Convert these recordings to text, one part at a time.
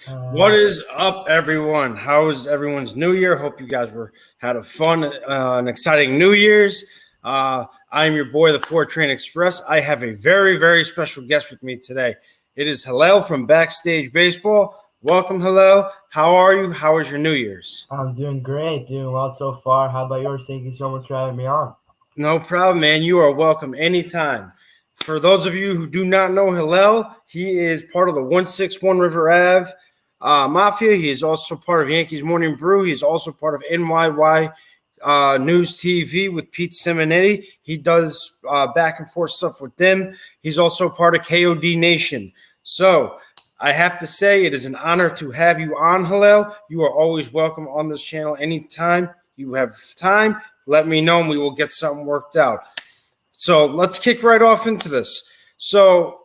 What Uh, is up, everyone? How was everyone's New Year? Hope you guys had a fun and exciting New Year's. I am your boy, the Four Train Express. I have a very special guest with me today. It is Hillel from Backstage Baseball. Welcome, Hillel. How are you? How was your New Year's? I'm doing great, doing well so far. How about yours? Thank you so much for having me on. No problem, man. You are welcome anytime. For those of you who do not know Hillel, he is part of the 161 River Ave Mafia. He is also part of Yankees Morning Brew. He is also part of NYY News TV with Pete Simonetti. He does back and forth stuff with them. He's also part of KOD Nation. So I have to say, it is an honor to have you on, Hillel. You are always welcome on this channel anytime you have time. Let me know and we will get something worked out. So let's kick right off into this. So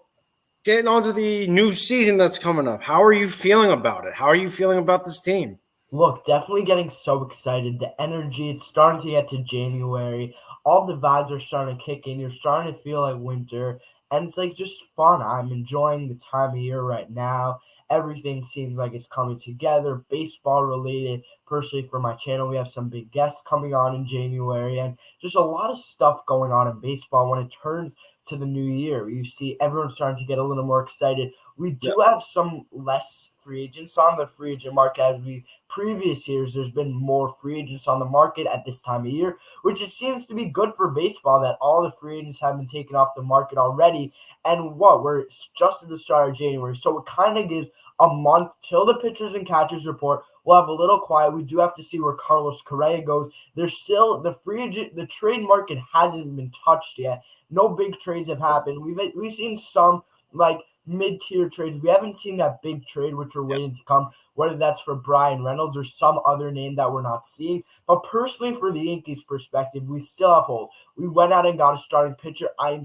getting on to the new season that's coming up. How are you feeling about it? How are you feeling about this team? Look, definitely getting so excited. The energy, it's starting to get to January. All the vibes are starting to kick in. You're starting to feel like winter. And it's like just fun. I'm enjoying the time of year right now. Everything seems like it's coming together, baseball related. Personally, for my channel, we have some big guests coming on in January and just a lot of stuff going on in baseball when it turns to the new year. You see everyone starting to get a little more excited. We Yeah. do have some less free agents on the free agent market as we previous years. There's been more free agents on the market at this time of year, which it seems to be good for baseball that all the free agents have been taken off the market already. And we're just at the start of January, so it kind of gives a month till the pitchers and catchers report. We'll have a little quiet. We do have to see where Carlos Correa goes. There's still the free agent, the trade market hasn't been touched yet. No big trades have happened. We've seen some like mid-tier trades. We haven't seen that big trade which we're waiting to come, whether that's for Brian Reynolds or some other name that we're not seeing. But personally, for the Yankees' perspective, we still have hope. We went out and got a starting pitcher. I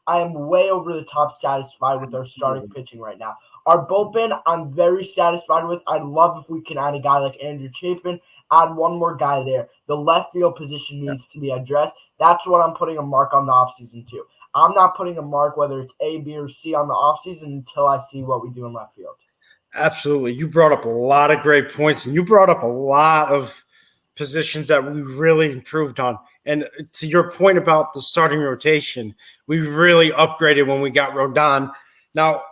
am way over the top satisfied with our starting pitching right now. Our bullpen, I'm very satisfied with. I'd love if we can add a guy like Andrew Chafin, add one more guy there. The left field position needs to be addressed. That's what I'm putting a mark on the offseason too. I'm not putting a mark whether it's A, B, or C on the offseason until I see what we do in left field. Absolutely. You brought up a lot of great points and you brought up a lot of positions that we really improved on. And to your point about the starting rotation, we really upgraded when we got Rodon. Now,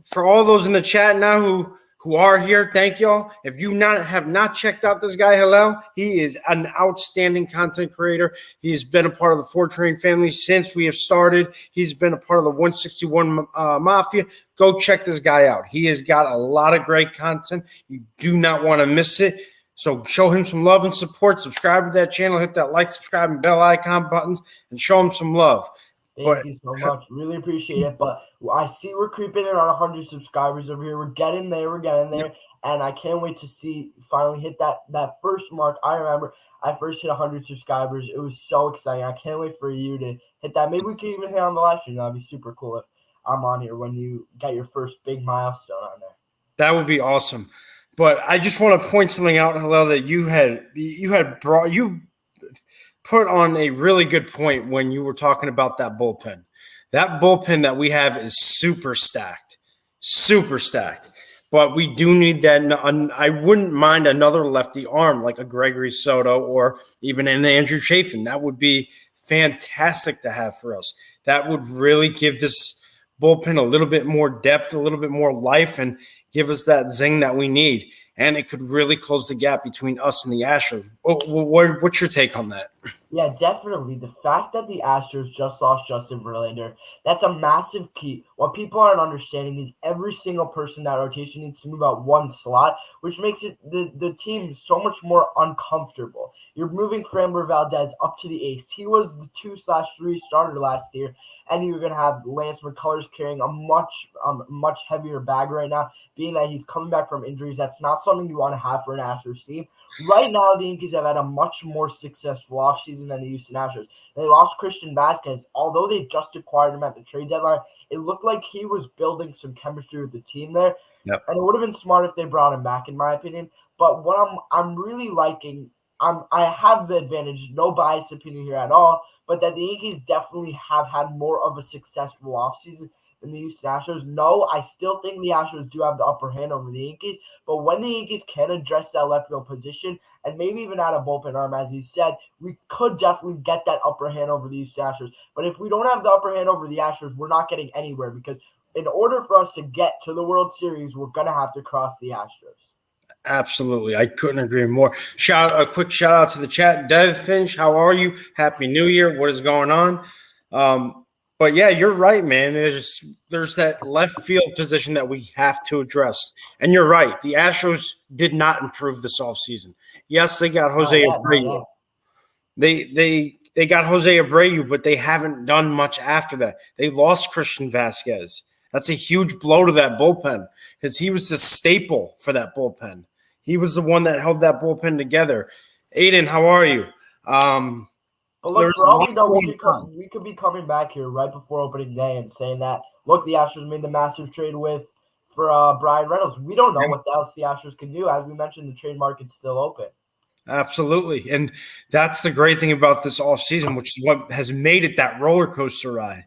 for all those in the chat now who are here, thank y'all. If you have not checked out this guy, Hillel, he is an outstanding content creator. He has been a part of the Four Train family since we have started. He's been a part of the 161 Mafia. Go check this guy out. He has got a lot of great content. You do not want to miss it. So show him some love and support. Subscribe to that channel. Hit that like, subscribe, and bell icon buttons, and show him some love. Thank But you so much. Really appreciate it. But I see we're creeping in on 100 subscribers over here. We're getting there. We're getting there. And I can't wait to see finally hit that first mark. I remember I first hit 100 subscribers. It was so exciting. I can't wait for you to hit that. Maybe we can even hit on the live stream. That'd be super cool if I'm on here when you get your first big milestone on there. that would be awesome. But I just want to point something out, Hello, that you put on a really good point when you were talking about that bullpen. That bullpen that we have is super stacked, super stacked. But we do need that. I wouldn't mind another lefty arm like a Gregory Soto or even an Andrew Chafin. That would be fantastic to have for us. That would really give this bullpen a little bit more depth, a little bit more life, and give us that zing that we need. And it could really close the gap between us and the Astros. What's your take on that? Yeah, definitely. The fact that the Astros just lost Justin Verlander, that's a massive key. What people aren't understanding is every single person in that rotation needs to move out one slot, which makes it the team so much more uncomfortable. You're moving Framber Valdez up to the ace. He was the 2/3 starter last year, and you're going to have Lance McCullers carrying a much heavier bag right now, being that he's coming back from injuries. That's not something you want to have for an Astros team. Right now, the Yankees have had a much more successful offseason than the Houston Astros. They lost Christian Vasquez. Although they just acquired him at the trade deadline, it looked like he was building some chemistry with the team there. Yep. And it would have been smart if they brought him back, in my opinion. But what I'm really liking, I have the advantage, no biased opinion here at all, but that the Yankees definitely have had more of a successful offseason than the Houston Astros. No, I still think the Astros do have the upper hand over the Yankees, but when the Yankees can address that left field position and maybe even add a bullpen arm, as you said, we could definitely get that upper hand over the Houston Astros. But if we don't have the upper hand over the Astros, we're not getting anywhere, because in order for us to get to the World Series, we're going to have to cross the Astros. Absolutely. I couldn't agree more. A quick shout out to the chat. Dev Finch, how are you? Happy New Year. What is going on? But yeah, you're right, man. There's that left field position that we have to address. And you're right. The Astros did not improve this offseason. Yes, they got Jose Abreu. They got Jose Abreu, but they haven't done much after that. They lost Christian Vasquez. That's a huge blow to that bullpen, because he was the staple for that bullpen. He was the one that held that bullpen together. Aiden, how are you? But look, for all we know, we could be coming back here right before opening day and saying that, look, the Astros made the massive trade for Brian Reynolds. We don't know what else the Astros can do. As we mentioned, the trade market's still open. Absolutely. And that's the great thing about this offseason, which is what has made it that roller coaster ride,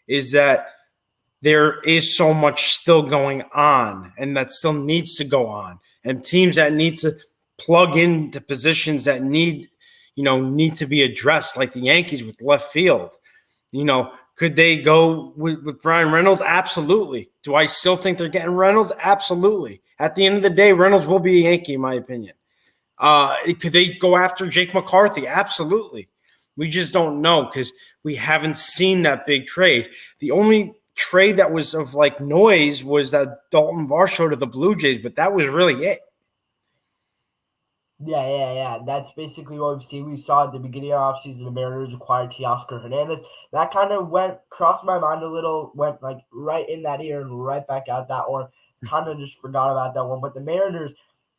is that there is so much still going on, and that still needs to go on. And teams that need to plug into positions that need to be addressed, like the Yankees with left field. Could they go with Brian Reynolds? Absolutely. Do I still think they're getting Reynolds? Absolutely. At the end of the day, Reynolds will be a Yankee, in my opinion. Could they go after Jake McCarthy? Absolutely. We just don't know, because we haven't seen that big trade. The only trade that was of like noise was that Dalton Varsho to the Blue Jays, but that was really it. Yeah. That's basically what we've seen. We saw at the beginning of offseason, the Mariners acquired Teoscar Hernandez. That kind of crossed my mind a little, went like right in that ear and right back out that one. Kind of just forgot about that one. But the Mariners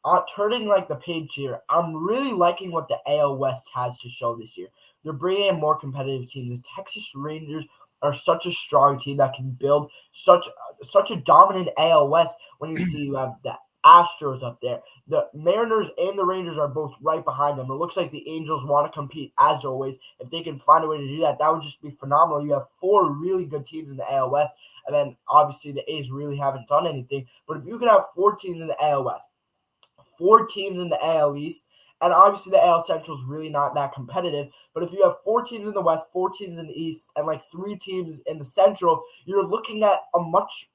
are turning like the page here. I'm really liking what the AL West has to show this year. They're bringing in more competitive teams. The Texas Rangers are such a strong team that can build such a dominant AL West. When you see you have the Astros up there, the Mariners and the Rangers are both right behind them. It looks like the Angels want to compete as always. If they can find a way to do that, that would just be phenomenal. You have 4 really good teams in the AL West, and then obviously the A's really haven't done anything. But if you can have 4 teams in the AL West, 4 teams in the AL East, and obviously the AL Central is really not that competitive. But if you have 4 teams in the West, 4 teams in the East, and like 3 teams in the Central, you're looking at a much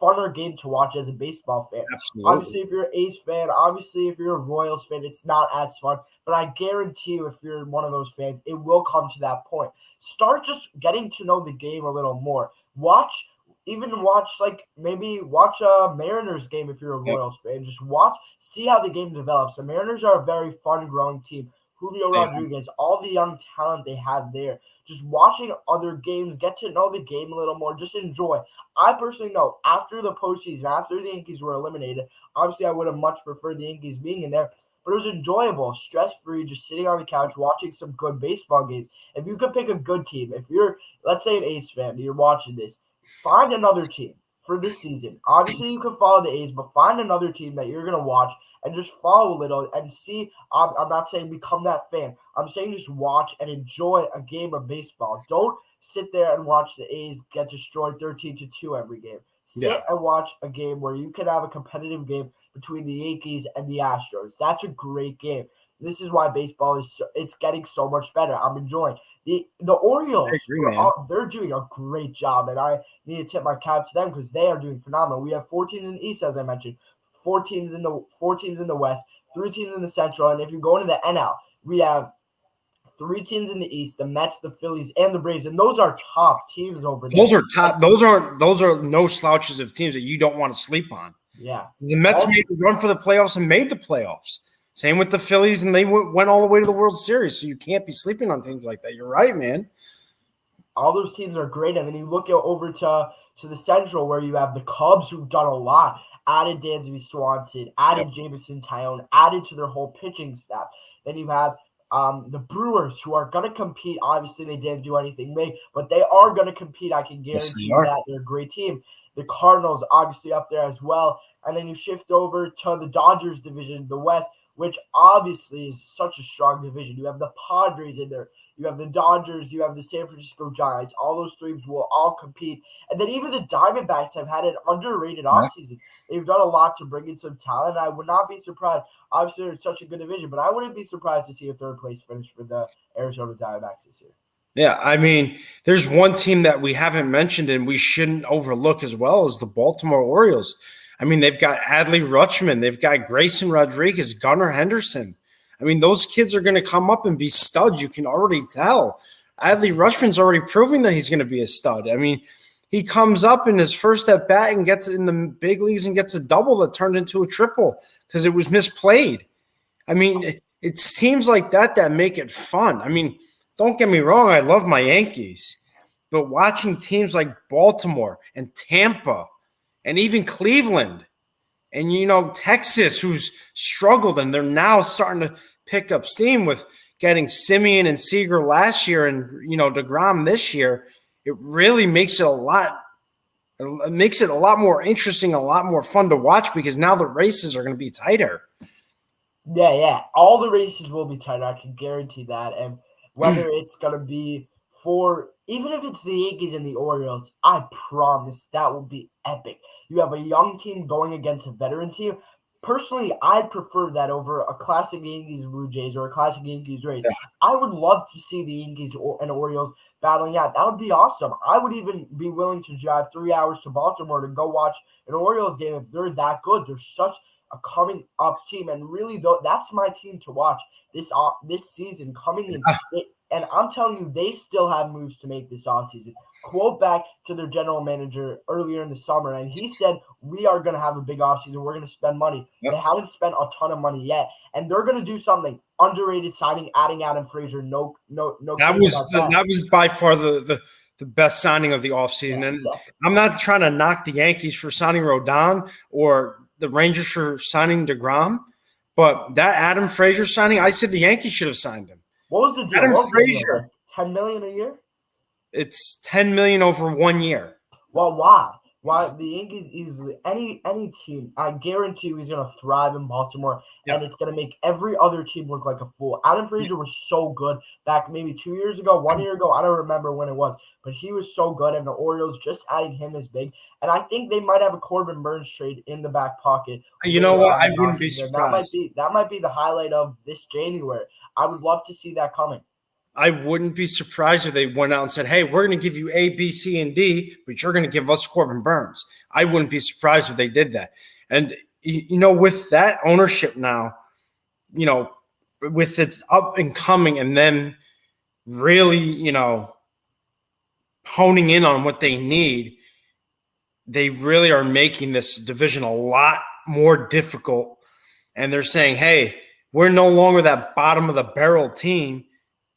funner game to watch as a baseball fan. Absolutely. Obviously, if you're an A's fan, obviously if you're a Royals fan, it's not as fun. But I guarantee you, if you're one of those fans, it will come to that point. Start just getting to know the game a little more. Watch a Mariners game if you're a Royals fan. Just see how the game develops. The Mariners are a very fun growing team. Julio Rodriguez, all the young talent they have there. Just watching other games, get to know the game a little more, just enjoy. I personally know after the postseason, after the Yankees were eliminated, obviously I would have much preferred the Yankees being in there, but it was enjoyable, stress-free, just sitting on the couch, watching some good baseball games. If you could pick a good team, if you're, let's say, an A's fan, you're watching this, find another team for this season. Obviously, you can follow the A's, but find another team that you're going to watch and just follow a little and see. I'm not saying become that fan. I'm saying just watch and enjoy a game of baseball. Don't sit there and watch the A's get destroyed 13-2 every game. Sit and watch a game where you can have a competitive game between the Yankees and the Astros. That's a great game. This is why baseball it's getting so much better. I'm enjoying the Orioles. They're doing a great job, and I need to tip my cap to them because they are doing phenomenal. We have 14 in the East, as I mentioned, 4 teams in the West, 3 teams in the Central, and if you go into the NL, we have 3 teams in the East: the Mets, the Phillies, and the Braves, and those are top teams over there. Those are top. Those are no slouches of teams that you don't want to sleep on. Yeah, the Mets made a run for the playoffs and made the playoffs. Same with the Phillies, and they went all the way to the World Series. So you can't be sleeping on teams like that. You're right, man. All those teams are great, and then you look over to the Central, where you have the Cubs, who've done a lot. Added Dansby Swanson, added Jameson Tyone, added to their whole pitching staff. Then you have the Brewers, who are going to compete. Obviously, they didn't do anything big, but they are going to compete. I can guarantee you that. They're a great team. The Cardinals, obviously, up there as well. And then you shift over to the Dodgers division, the West, which obviously is such a strong division. You have the Padres in there. you have the Dodgers, you have the San Francisco Giants. All those teams will all compete. And then even the Diamondbacks have had an underrated offseason. They've done a lot to bring in some talent. I would not be surprised. Obviously, it's such a good division, but I wouldn't be surprised to see a third place finish for the Arizona Diamondbacks this year. Yeah, I mean, there's one team that we haven't mentioned and we shouldn't overlook as well as the Baltimore Orioles. I mean, they've got Adley Rutschman, they've got Grayson Rodriguez, Gunnar Henderson. I mean, those kids are going to come up and be studs. You can already tell. Adley Rutschman's already proving that he's going to be a stud. I mean, he comes up in his first at bat and gets in the big leagues and gets a double that turned into a triple because it was misplayed. I mean, it's teams like that that make it fun. I mean, don't get me wrong, I love my Yankees, but watching teams like Baltimore and Tampa and even Cleveland and, Texas, who's struggled, and they're now starting to pick up steam with getting Semien and Seager last year and, DeGrom this year, it really makes it a lot more interesting, a lot more fun to watch because now the races are going to be tighter. Yeah. All the races will be tighter. I can guarantee that. And whether it's going to be even if it's the Yankees and the Orioles, I promise that will be epic. You have a young team going against a veteran team. Personally, I'd prefer that over a classic Yankees Blue Jays or a classic Yankees Rays. Yeah. I would love to see the Yankees and Orioles battling out. That would be awesome. I would even be willing to drive 3 hours to Baltimore to go watch an Orioles game if they're that good. They're such a coming up team, and really, though, that's my team to watch this season coming in. And I'm telling you, they still have moves to make this offseason. Quote back to their general manager earlier in the summer, and he said, we are going to have a big offseason. We're going to spend money. Yep. They haven't spent a ton of money yet, and they're going to do something. Underrated signing, adding Adam Frazier. No. That was by far the best signing of the offseason. Yeah, and exactly. I'm not trying to knock the Yankees for signing Rodon or the Rangers for signing DeGrom, but that Adam Frazier signing, I said the Yankees should have signed him. What was the deal? Adam Frazier, $10 million a year? It's $10 million over 1 year. Well, why? Why the Yankees easily any team? I guarantee you he's going to thrive in Baltimore, and it's going to make every other team look like a fool. Adam Frazier was so good back maybe 2 years ago, 1 year ago. I don't remember when it was, but he was so good, and the Orioles just adding him is big. And I think they might have a Corbin Burns trade in the back pocket. You know what? I wouldn't be surprised. That might be the highlight of this January. I would love to see that coming. I wouldn't be surprised if they went out and said, hey, we're going to give you A, B, C, and D, but you're going to give us Corbin Burns. I wouldn't be surprised if they did that. And, with that ownership now, with its up and coming and then really, honing in on what they need, they really are making this division a lot more difficult. And they're saying, hey, we're no longer that bottom of the barrel team.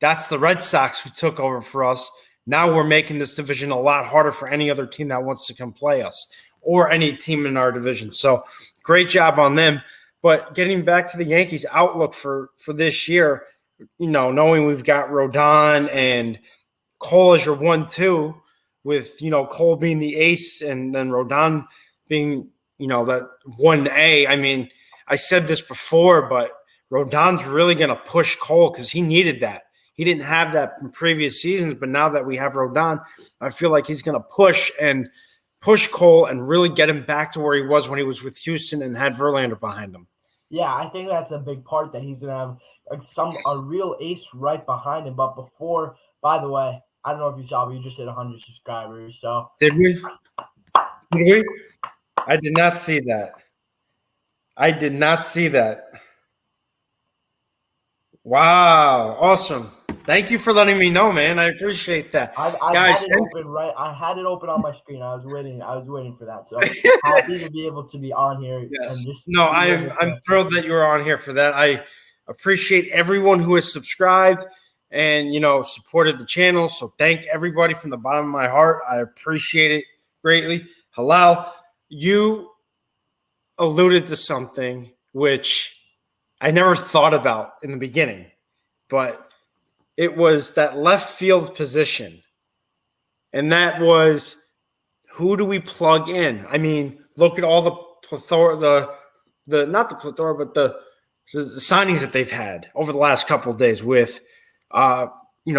That's the Red Sox who took over for us. Now we're making this division a lot harder for any other team that wants to come play us or any team in our division. So great job on them. But getting back to the Yankees' outlook for this year, knowing we've got Rodon and Cole as your 1-2 with, Cole being the ace and then Rodon being, that 1A. I mean, I said this before, but Rodon's really going to push Cole because he needed that. He didn't have that in previous seasons, but now that we have Rodon, I feel like he's going to push Cole and really get him back to where he was when he was with Houston and had Verlander behind him. Yeah, I think that's a big part that he's going to have a real ace right behind him. But before, by the way, I don't know if you saw, but we just hit 100 subscribers. So Did we? I did not see that. Wow, awesome. Thank you for letting me know, man. I appreciate that. Guys, I had it open on my screen. I was waiting for that. So happy to be able to be on here. Yes. I'm thrilled that you were on here for that. I appreciate everyone who has subscribed and supported the channel. So thank everybody from the bottom of my heart. I appreciate it greatly. Halal, you alluded to something which I never thought about in the beginning, but it was that left field position. And that was, who do we plug in? I mean, look at all the plethora, not the plethora, but the signings that they've had over the last couple of days with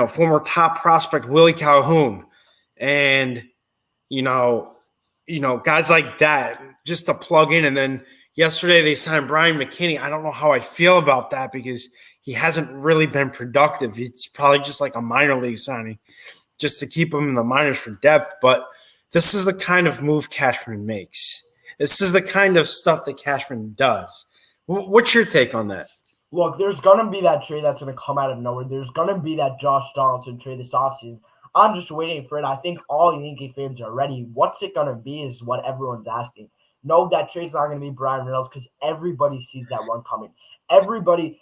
former top prospect Willie Calhoun, and guys like that just to plug in. And then yesterday they signed Brian McKinney. I don't know how I feel about that because he hasn't really been productive. It's probably just like a minor league signing just to keep him in the minors for depth. But this is the kind of move Cashman makes. This is the kind of stuff that Cashman does. What's your take on that? Look, there's going to be that trade that's going to come out of nowhere. There's going to be that Josh Donaldson trade this offseason. I'm just waiting for it. I think all Yankee fans are ready. What's it going to be is what everyone's asking. No, that trade's not going to be Brian Reynolds because everybody sees that one coming. Everyone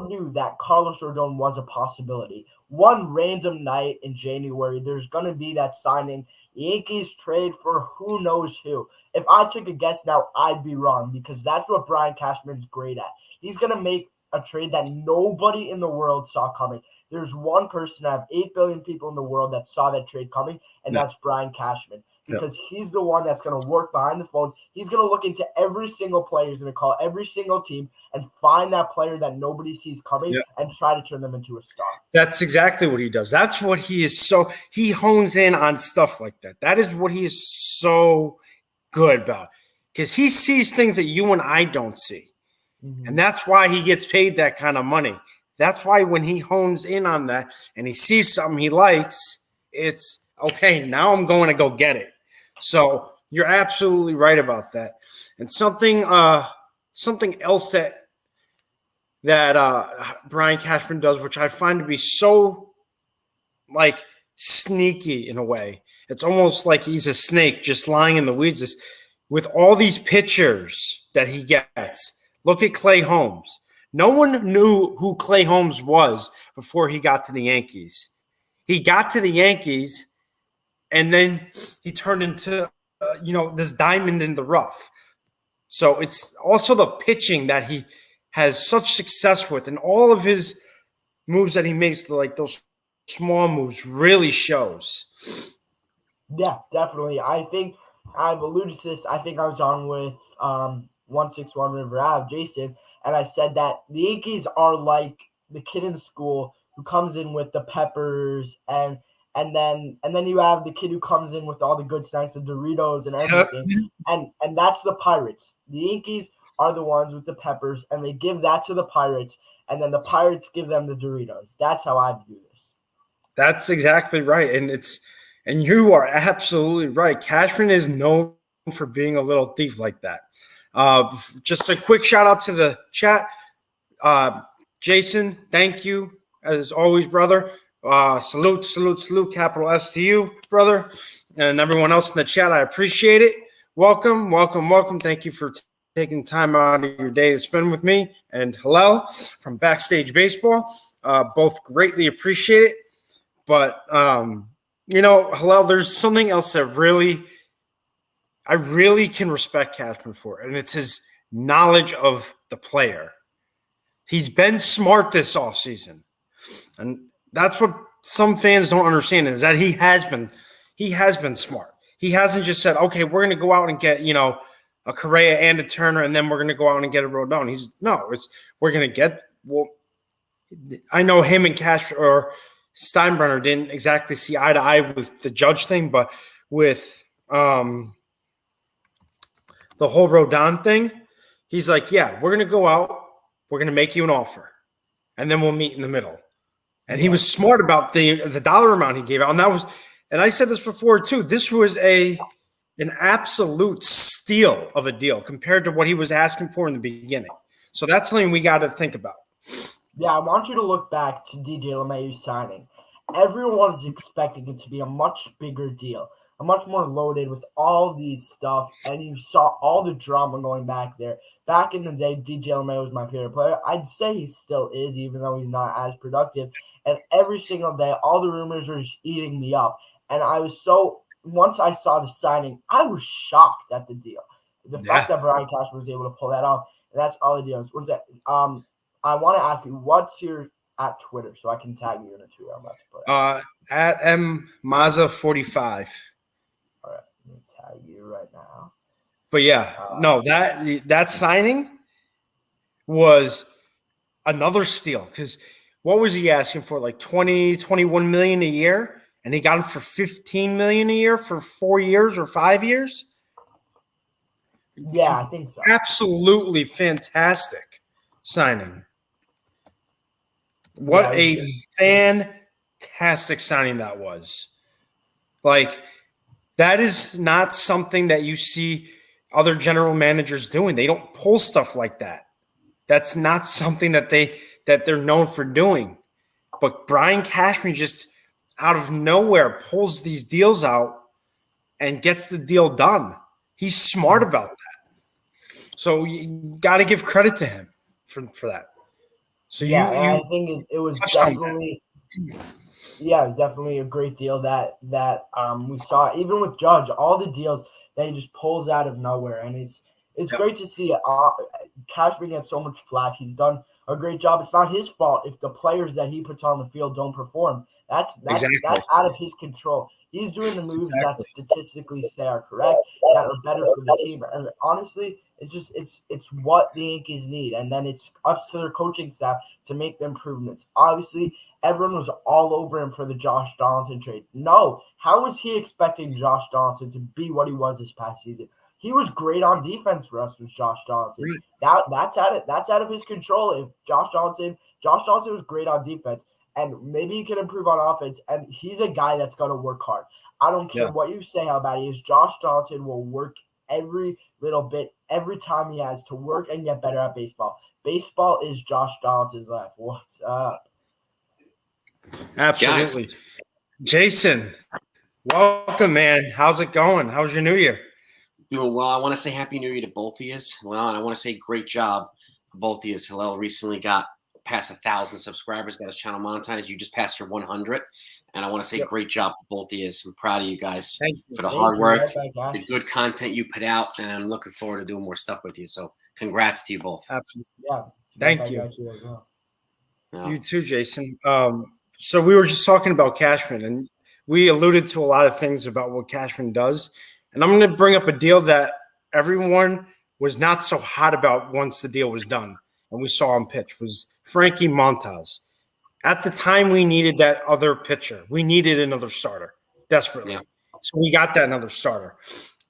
knew that Carlos Rodon was a possibility. One random night in January, there's going to be that signing. Yankees trade for who knows who. If I took a guess now, I'd be wrong because that's what Brian Cashman's great at. He's going to make a trade that nobody in the world saw coming. There's one person out of 8 billion people in the world that saw that trade coming, and that's Brian Cashman. Because he's the one that's going to work behind the phones. He's going to look into every single player. He's going to call every single team and find that player that nobody sees coming and try to turn them into a star. That's exactly what he does. That's what he is he hones in on stuff like that. That is what he is so good about because he sees things that you and I don't see. Mm-hmm. And that's why he gets paid that kind of money. That's why when he hones in on that and he sees something he likes, it's okay, now I'm going to go get it. So you're absolutely right about that. And something else that Brian Cashman does, which I find to be so like sneaky in a way. It's almost like he's a snake just lying in the weeds. Is with all these pitchers that he gets. Look at Clay Holmes. No one knew who Clay Holmes was before he got to the Yankees. He got to the Yankees, and then he turned into, this diamond in the rough. So it's also the pitching that he has such success with, and all of his moves that he makes, like those small moves, really shows. Yeah, definitely. I think I've alluded to this. I think I was on with 161 River Ave, Jason, and I said that the Yankees are like the kid in school who comes in with the peppers and then you have the kid who comes in with all the good snacks, the Doritos and everything. And that's the Pirates. The Yankees are the ones with the peppers, and they give that to the Pirates, and then the Pirates give them the Doritos. That's how I view this. That's exactly right. And you are absolutely right. Cashman is known for being a little thief like that. Just a quick shout out to the chat. Jason, thank you as always, brother. Salute, capital S to you, brother. And everyone else in the chat, I appreciate it. Welcome. Thank you for taking time out of your day to spend with me and Hillel from Backstage Baseball. Both greatly appreciate it. But, Hillel, there's something else that I really can respect Cashman for, and it's his knowledge of the player. He's been smart this offseason. And that's what some fans don't understand is that he has been smart. He hasn't just said, okay, we're going to go out and get, a Correa and a Turner, and then we're going to go out and get a Rodon. We're going to get, I know him and Cash or Steinbrenner didn't exactly see eye to eye with the Judge thing, but with the whole Rodon thing, he's like, yeah, we're going to go out, we're going to make you an offer, and then we'll meet in the middle. And he was smart about the dollar amount he gave out. And I said this before too, this was an absolute steal of a deal compared to what he was asking for in the beginning. So that's something we got to think about. Yeah, I want you to look back to DJ LeMahieu's signing. Everyone was expecting it to be a much bigger deal, a much more loaded with all these stuff, and you saw all the drama going back there. Back in the day, DJ LeMahieu was my favorite player. I'd say he still is, even though he's not as productive. And every single day, all the rumors were just eating me up. And once I saw the signing, I was shocked at the deal. The fact that Brian Cashman was able to pull that off, and that's all the deals. I want to ask you, what's your at Twitter so I can tag you in a tweet I'm about to put? At mmaza45. All right, let me tag you right now. But that signing was another steal because what was he asking for? Like 20, 21 million a year? And he got him for 15 million a year for 4 years or 5 years? Yeah, I think so. Absolutely fantastic signing. What a fantastic signing that was. Like, that is not something that you see other general managers doing. They don't pull stuff like that. That's not something that they're known for doing. But Brian Cashman just out of nowhere pulls these deals out and gets the deal done. He's smart about that. So you got to give credit to him for that. So I think it was definitely it was definitely a great deal that we saw. Even with Judge, all the deals that he just pulls out of nowhere, and it's great to see. Cashman gets so much flack. He's done a great job. It's not his fault if the players that he puts on the field don't perform. That's out of his control. He's doing the moves that statistically say are correct, that are better for the team. And honestly, it's what the Yankees need. And then it's up to their coaching staff to make the improvements. Obviously, everyone was all over him for the Josh Donaldson trade. No, how was he expecting Josh Donaldson to be what he was this past season? He was great on defense for us with Josh Donaldson. That's out of his control. If Josh Donaldson was great on defense, and maybe he can improve on offense. And he's a guy that's going to work hard. I don't care what you say how bad he is. Josh Donaldson will work every little bit, every time he has to work and get better at baseball. Baseball is Josh Donaldson's life. What's up? Absolutely. Guys. Jason, welcome, man. How's it going? How's your new year? Doing well. I want to say Happy New Year to both of you. Well, and I want to say great job for both of you. Hillel recently got past 1,000 subscribers, got his channel monetized. You just passed your 100. And I want to say great job to both of you. I'm proud of you guys for the hard work, the good content you put out, and I'm looking forward to doing more stuff with you. So congrats to you both. Absolutely. Yeah. Thank you. You too, Jason. So we were just talking about Cashman, and we alluded to a lot of things about what Cashman does. And I'm going to bring up a deal that everyone was not so hot about once the deal was done and we saw him pitch, was Frankie Montas. At the time, we needed that other pitcher. We needed another starter desperately. Yeah. So we got that another starter.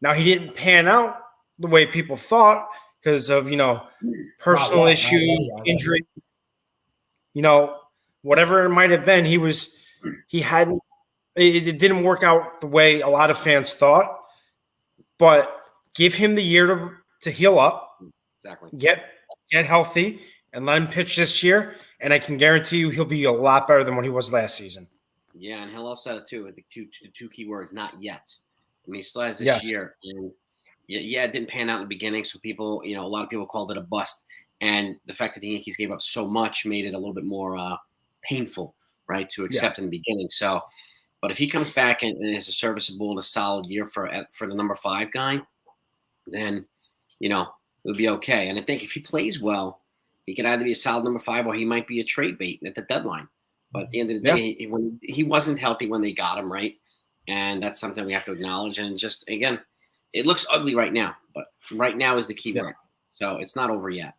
Now, he didn't pan out the way people thought because of, personal issue, injury, whatever it might have been. It didn't work out the way a lot of fans thought. But give him the year to heal up, get healthy, and let him pitch this year. And I can guarantee you he'll be a lot better than what he was last season. Yeah, and Hillel said it too. I think two key words: not yet. I mean, he still has this year. And it didn't pan out in the beginning, so people, a lot of people called it a bust. And the fact that the Yankees gave up so much made it a little bit more painful, right, to accept in the beginning. So. But if he comes back and is a serviceable and a solid year for the number 5 guy, then, it'll be okay. And I think if he plays well, he could either be a solid number 5 or he might be a trade bait at the deadline. But at the end of the day, when he wasn't healthy when they got him, right? And that's something we have to acknowledge. And just, again, it looks ugly right now. But right now is the key word. So it's not over yet.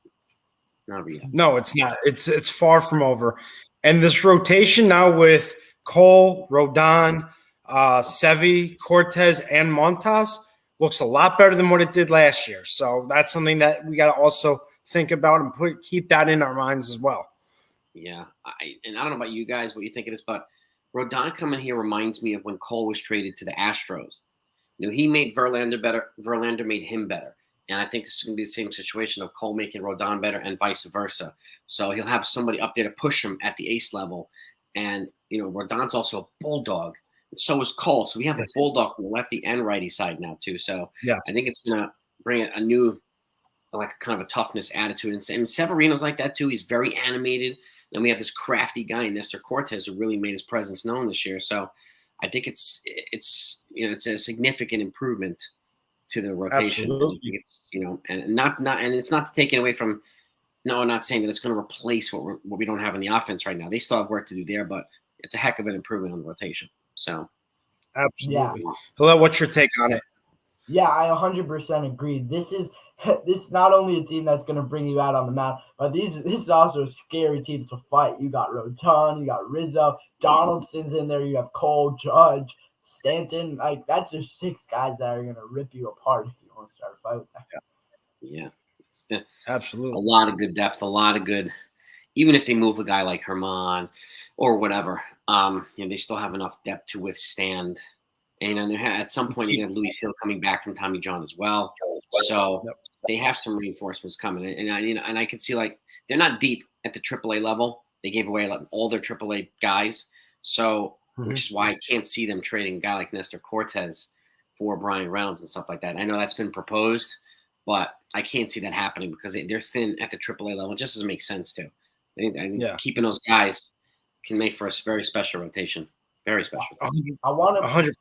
Not over yet. No, it's not. It's far from over. And this rotation now with – Cole, Rodon, Sevy, Cortez, and Montas looks a lot better than what it did last year. So that's something that we got to also think about and keep that in our minds as well. Yeah, I don't know about you guys, what you think it is, but Rodon coming here reminds me of when Cole was traded to the Astros. He made Verlander better. Verlander made him better. And I think this is going to be the same situation of Cole making Rodon better and vice versa. So he'll have somebody up there to push him at the ace level. And, Rodon's also a bulldog. And so is Cole. So we have a bulldog from the lefty and righty side now, too. So I think it's going to bring a new, like, kind of a toughness attitude. And Severino's like that, too. He's very animated. And we have this crafty guy, Nestor Cortez, who really made his presence known this year. So I think it's a significant improvement to the rotation. Absolutely. And it's not to take it away from. No, I'm not saying that it's going to replace what we don't have in the offense right now. They still have work to do there, but it's a heck of an improvement on the rotation. So, absolutely. Hello, what's your take on it? Yeah, I 100% agree. This is this is not only a team that's going to bring you out on the mound, but this is also a scary team to fight. You got Rodon, you got Rizzo, Donaldson's in there, you have Cole, Judge, Stanton. Like, that's just 6 guys that are going to rip you apart if you want to start a fight with that. Yeah. Absolutely. A lot of good depth, a lot of good. Even if they move a guy like Herman or whatever, they still have enough depth to withstand. And at some point, you have Louis Hill coming back from Tommy John as well. So they have some reinforcements coming. And I could see, like, they're not deep at the AAA level. They gave away all their AAA guys. So, which is why I can't see them trading a guy like Nestor Cortez for Brian Reynolds and stuff like that. I know that's been proposed, but I can't see that happening because they're thin at the AAA level. It just doesn't make sense to. Keeping those guys can make for a very special rotation. Very special. I want to 100%.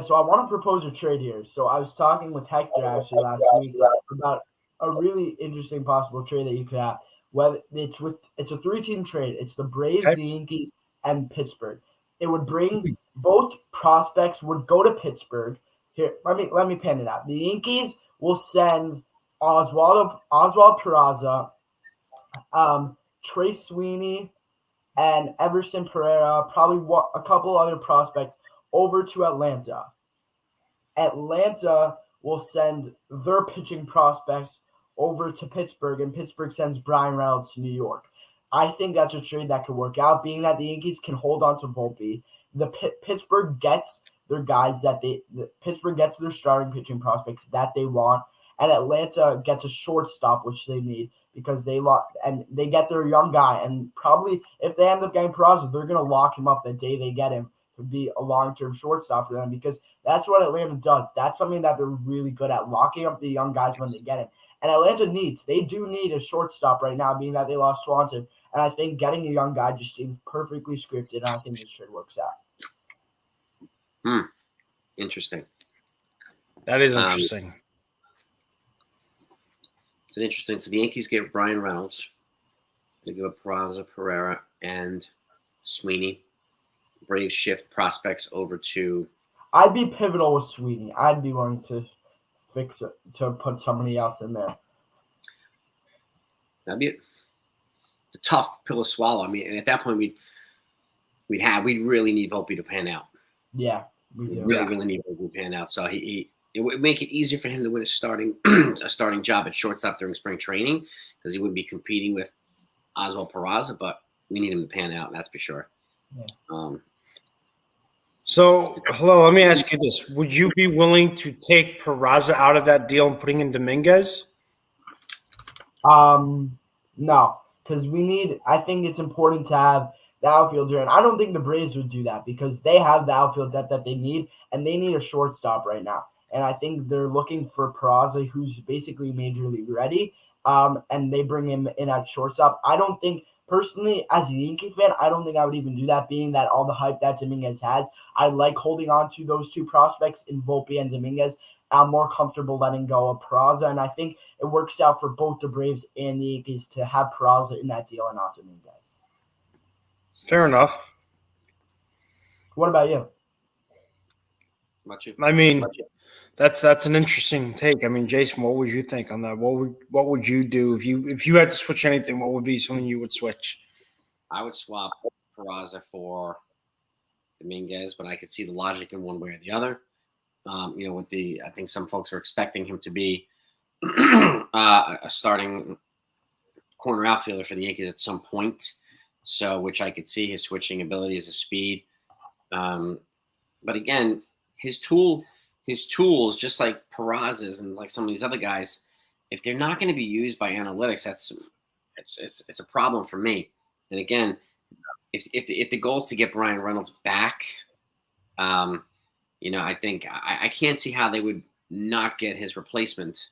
So I want to propose a trade here. So I was talking with Hector actually last week about a really interesting possible trade that you could have. Whether it's a 3-team trade. It's the Braves, the Yankees, and Pittsburgh. It would bring both prospects would go to Pittsburgh. Here, let me pen it out. The Yankees will send Oswald Peraza, Trey Sweeney, and Everson Pereira, probably a couple other prospects over to Atlanta. Atlanta will send their pitching prospects over to Pittsburgh, and Pittsburgh sends Brian Reynolds to New York. I think that's a trade that could work out, being that the Yankees can hold on to Volpe. Pittsburgh gets their guys Pittsburgh gets their starting pitching prospects that they want, and Atlanta gets a shortstop, which they need because they get their young guy, and probably if they end up getting Peraza, they're going to lock him up the day they get him to be a long-term shortstop for them because that's what Atlanta does. That's something that they're really good at, locking up the young guys when they get him. And Atlanta they do need a shortstop right now, being that they lost Swanson. And I think getting a young guy just seems perfectly scripted, and I think this trade works out. Interesting. That is interesting. It's interesting. So the Yankees gave Brian Reynolds, they give up Peraza, Pereira, and Sweeney. Braves shift prospects over to. I'd be pivotal with Sweeney. I'd be willing to fix it to put somebody else in there. It's a tough pill to swallow. I mean, at that point, we'd really need Volpe to pan out. Yeah, we do. Really need Volpe to pan out. So it would make it easier for him to win a starting job at shortstop during spring training because he wouldn't be competing with Oswald Peraza. But we need him to pan out, that's for sure. Yeah. So, let me ask you this. Would you be willing to take Peraza out of that deal and putting in Dominguez? No, because I think it's important to have the outfielder, and I don't think the Braves would do that because they have the outfield depth that they need, and they need a shortstop right now. And I think they're looking for Peraza, who's basically major league ready, and they bring him in at shortstop. I don't think, personally, as a Yankee fan, I don't think I would even do that, being that all the hype that Dominguez has. I like holding on to those 2 prospects in Volpe and Dominguez. I'm more comfortable letting go of Peraza, and I think it works out for both the Braves and the Yankees to have Peraza in that deal and not Dominguez. Fair enough. What about you? I mean, that's an interesting take. I mean, Jason, what would you think on that? What would you do if you had to switch anything? What would be something you would switch? I would swap Peraza for Dominguez, but I could see the logic in one way or the other. I think some folks are expecting him to be a starting corner outfielder for the Yankees at some point. So, which I could see his switching ability, his speed. But again, his tools, just like Peraza's and like some of these other guys, if they're not going to be used by analytics, it's a problem for me. And again, if the goal is to get Brian Reynolds back, I think I can't see how they would not get his replacement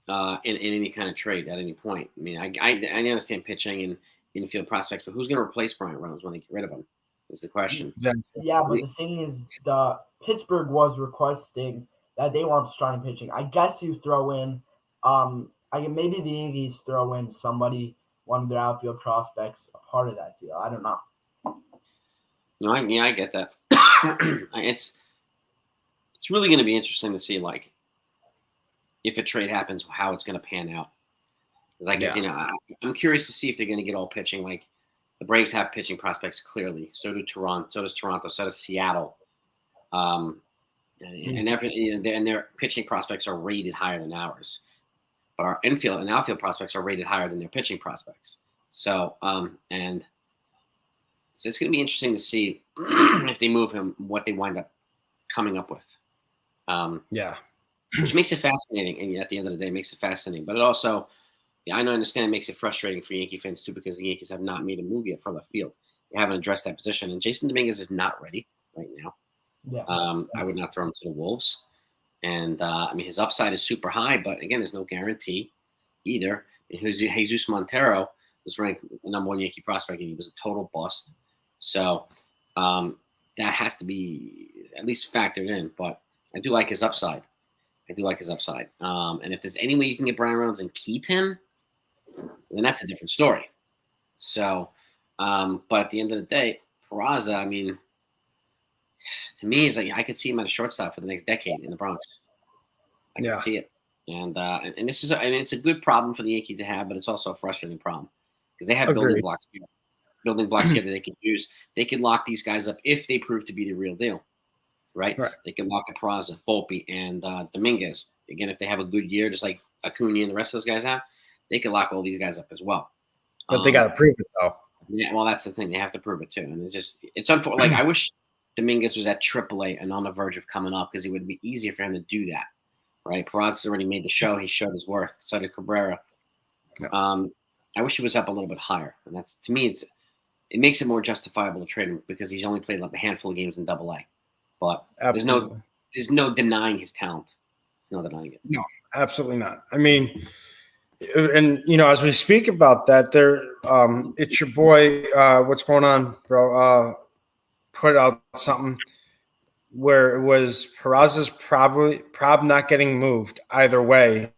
in any kind of trade at any point. I mean, I understand pitching and infield prospects, but who's going to replace Brian Reynolds when they get rid of him? Is the question. Yeah, but the thing is, the Pittsburgh was requesting that they want starting pitching. I guess you throw in, maybe the Yankees throw in somebody, one of their outfield prospects, a part of that deal. I don't know. No, I get that. It's really going to be interesting to see, like, if a trade happens, how it's going to pan out. Because I guess, Yeah. I'm curious to see if they're going to get all pitching. Like the Braves have pitching prospects clearly. So do Toronto. So does Toronto. So does Seattle. And their pitching prospects are rated higher than ours. But our infield and outfield prospects are rated higher than their pitching prospects. So and so it's going to be interesting to see if they move him, what they wind up coming up with. Which makes it fascinating, and at the end of the day, it makes it fascinating. But it also, I understand, it makes it frustrating for Yankee fans too, because the Yankees have not made a move yet for left field. They haven't addressed that position, and Jason Dominguez is not ready right now. Yeah. I would not throw him to the Wolves, and his upside is super high, but again, there's no guarantee either. And Jesus Montero was ranked the number 1 Yankee prospect, and he was a total bust. So that has to be at least factored in. But I do like his upside. And if there's any way you can get Brian Reynolds and keep him, then that's a different story. So, but at the end of the day, Peraza, to me, is like I could see him at a shortstop for the next decade in the Bronx. I can see it, and this is it's a good problem for the Yankees to have, but it's also a frustrating problem because they have building blocks here that they can use. They can lock these guys up if they prove to be the real deal, right? They can lock up Peraza, Volpe, and Dominguez. Again, if they have a good year, just like Acuna and the rest of those guys have, they can lock all these guys up as well. But they got to prove it, though. Yeah, well, that's the thing. They have to prove it too, and it's unfortunate. Like I wish Dominguez was at AAA and on the verge of coming up because it would be easier for him to do that, right? Peraza's already made the show. He showed his worth. So did Cabrera. Yeah. I wish he was up a little bit higher, and that's to me, it makes it more justifiable to trade him because he's only played like a handful of games in AA. But there's no denying his talent. There's no denying it. No, absolutely not. And as we speak about that, it's your boy. What's going on, bro? Put out something where it was Peraza's probably not getting moved either way.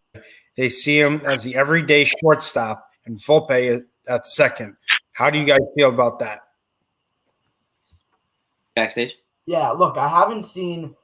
They see him as the everyday shortstop and Volpe at second. How do you guys feel about that? Backstage? Yeah, look,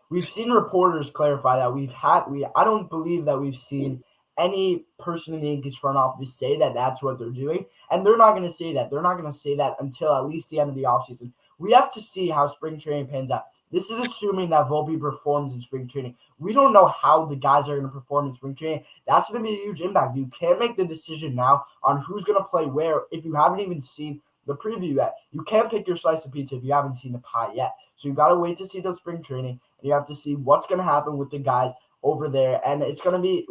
we've seen reporters clarify that I don't believe that we've seen any person in the Yankees front office say that that's what they're doing. And they're not going to say that. They're not going to say that until at least the end of the offseason. We have to see how spring training pans out. This is assuming that Volpe performs in spring training. We don't know how the guys are going to perform in spring training. That's going to be a huge impact. You can't make the decision now on who's going to play where if you haven't even seen the preview yet. You can't pick your slice of pizza if you haven't seen the pie yet. So you got to wait to see the spring training, and you have to see what's going to happen with the guys over there. And it's going to be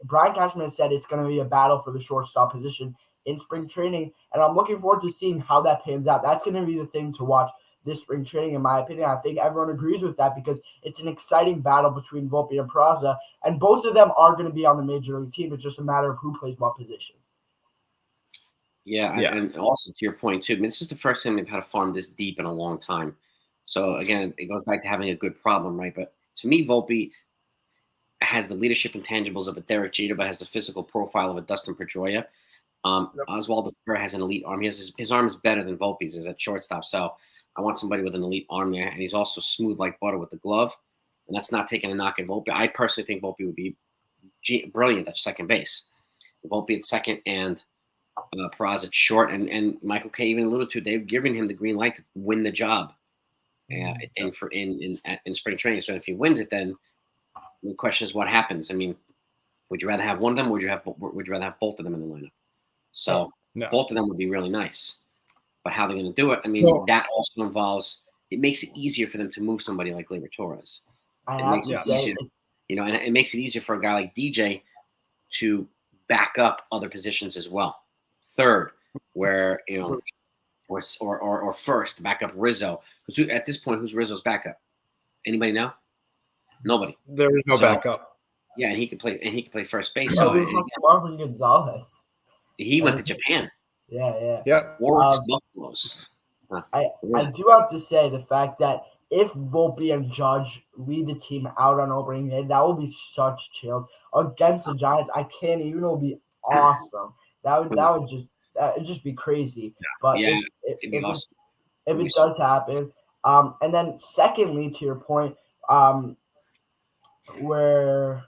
Brian Cashman has said it's going to be a battle for the shortstop position in spring training, and I'm looking forward to seeing how that pans out. That's going to be the thing to watch this spring training, in my opinion. I think everyone agrees with that because it's an exciting battle between Volpe and Peraza, and both of them are going to be on the major league team. It's just a matter of who plays what position. Yeah. And also to your point too, this is the first time they've had a farm this deep in a long time. So again, it goes back to having a good problem, right? But to me, Volpe has the leadership intangibles of a Derek Jeter, but has the physical profile of a Dustin Pedroia. Oswaldo Cabrera has an elite arm. His arm is better than Volpe's is at shortstop. So I want somebody with an elite arm there, and he's also smooth like butter with the glove. And that's not taking a knock at Volpe. I personally think Volpe would be brilliant at second base. Volpe at second and Peraza at short. And Michael Kay even alluded to they've given him the green light to win the job in spring training. So if he wins it, then the question is what happens. Would you rather have one of them, or would you rather have both of them in the lineup? So both of them would be really nice. But how they're going to do it, that also involves – it makes it easier for them to move somebody like Gleyber Torres. And it makes it easier for a guy like DJ to back up other positions as well. Third, where, or first, to back up Rizzo. Because at this point, who's Rizzo's backup? Anybody know? Nobody. There is no backup. Yeah, and he can play first base. Marvin Gonzalez. He went to Japan. Yeah. Warwick's Buffaloes. I do have to say the fact that if Volpe and Judge lead the team out on opening day, that will be such chills against the Giants. I can't even. It will be awesome. That would just be crazy. But if it does happen, and then secondly, to your point, where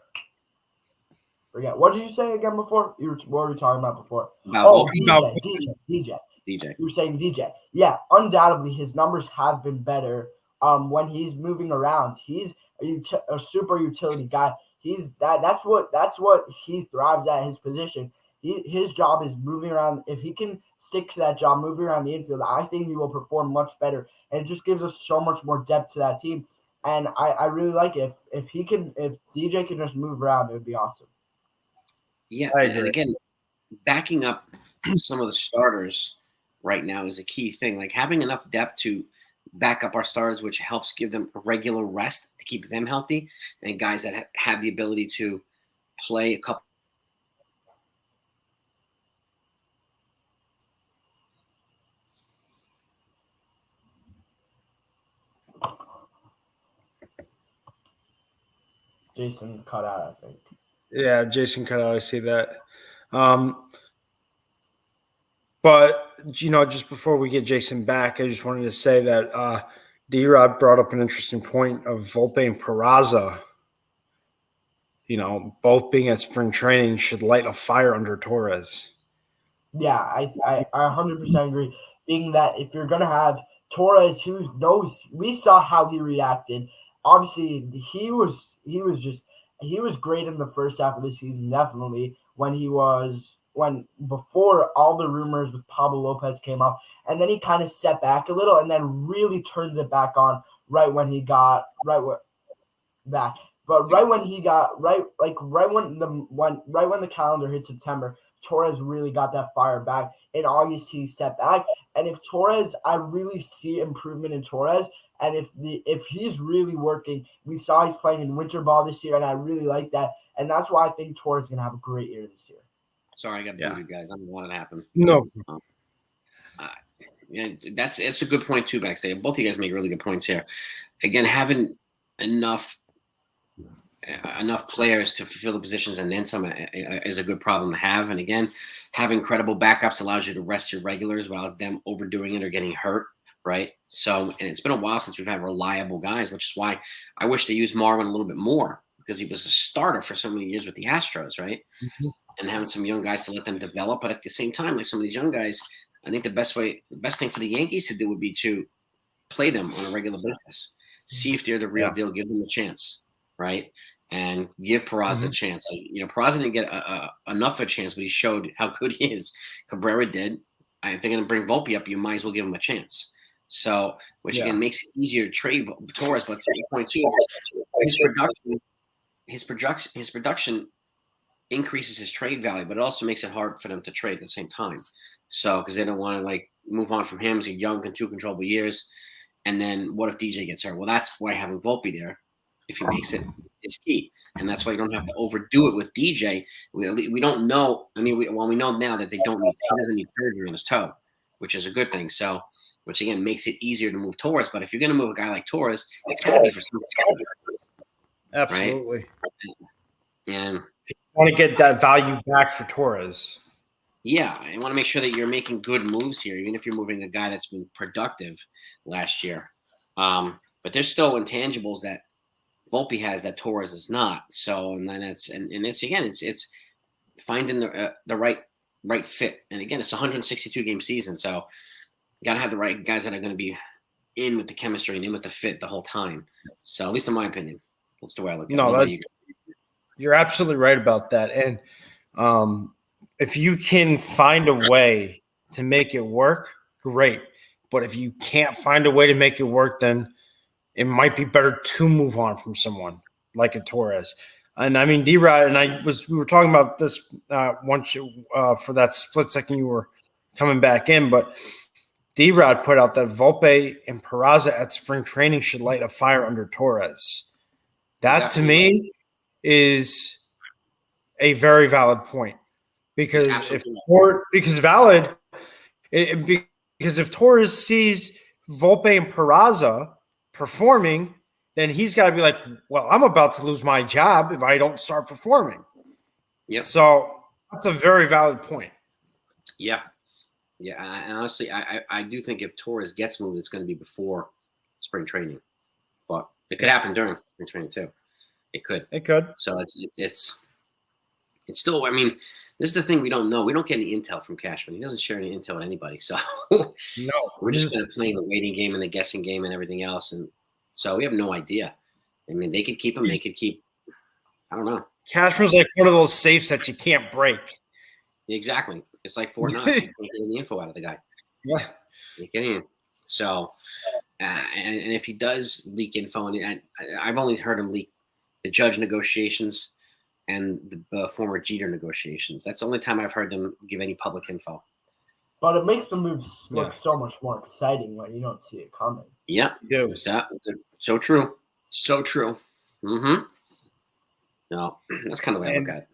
forget. What did you say again before? What were we talking about before? About Oh, Volpe. DJ. DJ. You were saying DJ. Yeah, undoubtedly his numbers have been better when he's moving around. He's a super utility guy. That's what he thrives at, his position. His job is moving around. If he can stick to that job, moving around the infield, I think he will perform much better. And it just gives us so much more depth to that team. And I really like it. If DJ can just move around, it would be awesome. Yeah, and again, backing up some of the starters right now is a key thing. Like having enough depth to back up our starters, which helps give them a regular rest to keep them healthy, and guys that have the ability to play a couple. Jason cut out, I think. Yeah, Jason cut out. I see that. But, just before we get Jason back, I just wanted to say that D-Rod brought up an interesting point of Volpe and Peraza, both being at spring training should light a fire under Torres. Yeah, I 100% agree. Being that if you're going to have Torres, who knows, we saw how he reacted. Obviously, he was great in the first half of the season, definitely, before all the rumors with Pablo Lopez came out, and then he kind of set back a little and then really turned it back on right when he got back. But right when the calendar hit September, Torres really got that fire back. In August, he set back. And if Torres, I really see improvement in Torres. And if he's really working, we saw he's playing in winter ball this year, and I really like that. And that's why I think Torres is going to have a great year this year. Sorry, I got muted, guys. I don't want it to happen. No. It's a good point too, backstage. Both of you guys make really good points here. Again, having enough players to fulfill the positions and then some is a good problem to have. And again, having credible backups allows you to rest your regulars without them overdoing it or getting hurt, right? So, and it's been a while since we've had reliable guys, which is why I wish they used Marwin a little bit more, because he was a starter for so many years with the Astros, right? Mm-hmm. And having some young guys to let them develop. But at the same time, like some of these young guys, I think the best thing for the Yankees to do would be to play them on a regular basis, see if they're the real deal, give them a chance, right? And give Peraza a chance. Peraza didn't get enough of a chance, but he showed how good he is. Cabrera did. If they're going to bring Volpe up, you might as well give him a chance. So, which again makes it easier to trade Torres. But to your point too, his production increases his trade value, but it also makes it hard for them to trade at the same time. So, because they don't want to move on from him. He's young and 2 controllable years. And then what if DJ gets hurt? Well, that's why having Volpe there, if he makes it, is key. And that's why you don't have to overdo it with DJ. We don't know. I mean, we know now that he doesn't need surgery on his toe, which is a good thing. So, which again makes it easier to move Torres. But if you're going to move a guy like Torres, it's got to be for something. Absolutely. Right? And you want to get that value back for Torres. Yeah, I want to make sure that you're making good moves here, even if you're moving a guy that's been productive last year. But there's still intangibles that Volpe has that Torres is not. So, and then it's finding the right fit. And again, it's a 162 game season, so you got to have the right guys that are going to be in with the chemistry and in with the fit the whole time. So, at least in my opinion, that's the way I look at it. You're absolutely right about that. And if you can find a way to make it work, great. But if you can't find a way to make it work, then it might be better to move on from someone like a Torres. And I mean, D-Rod and we were talking about this once for that split second you were coming back in, but D-Rod put out that Volpe and Peraza at spring training should light a fire under Torres. That to me is a very valid point. Because if Torres sees Volpe and Peraza performing, then he's got to be like, well, I'm about to lose my job if I don't start performing. Yep. So that's a very valid point. Yeah. Yeah. And honestly, I do think if Torres gets moved, it's going to be before spring training. But it could happen during spring training too. It could. It could. So it's it's still. I mean, this is the thing we don't know. We don't get any intel from Cashman. He doesn't share any intel with anybody. So No, we're just kind of playing the waiting game and the guessing game and everything else. And so we have no idea. I mean, they could keep him. They could keep. I don't know. Cashman's like one of those safes that you can't break. Exactly. It's like Fort Knox. You can't get any info out of the guy. Yeah. You can't even. So, and if he does leak info, and I've only heard him leak the Judge negotiations and the former Jeter negotiations. That's the only time I've heard them give any public info. But it makes the moves look so much more exciting when you don't see it coming. Yeah. So true. So true. Mm-hmm. No, that's kind of the way I look at it.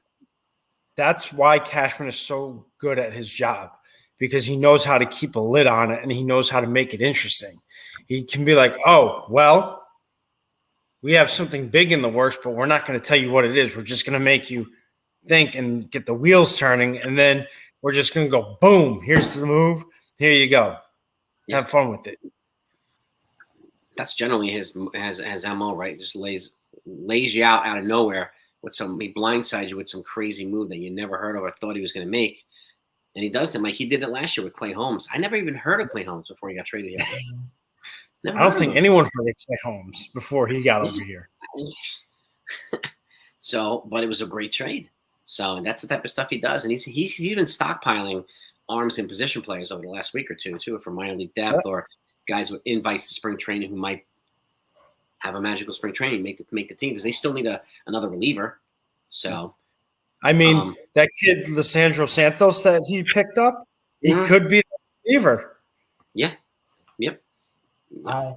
That's why Cashman is so good at his job, because he knows how to keep a lid on it and he knows how to make it interesting. He can be like, oh, well, we have something big in the works, but we're not going to tell you what it is. We're just going to make you think and get the wheels turning, and then we're just going to go, boom, here's the move. Here you go. Have fun with it. That's generally his MO, right? Just lays you out of nowhere with he blindsides you with some crazy move that you never heard of or thought he was going to make. And he does them like he did it last year with Clay Holmes. I never even heard of Clay Holmes before he got traded here. I don't think anyone heard of Clay Holmes before he got over here. So, but it was a great trade. So that's the type of stuff he does. And he's been stockpiling arms and position players over the last week or two, for minor league depth or guys with invites to spring training who might have a magical spring training, make the team, because they still need another reliever. So, I mean, that kid, Lissandro Santos, that he picked up, he could be the reliever. Yeah. Yep. I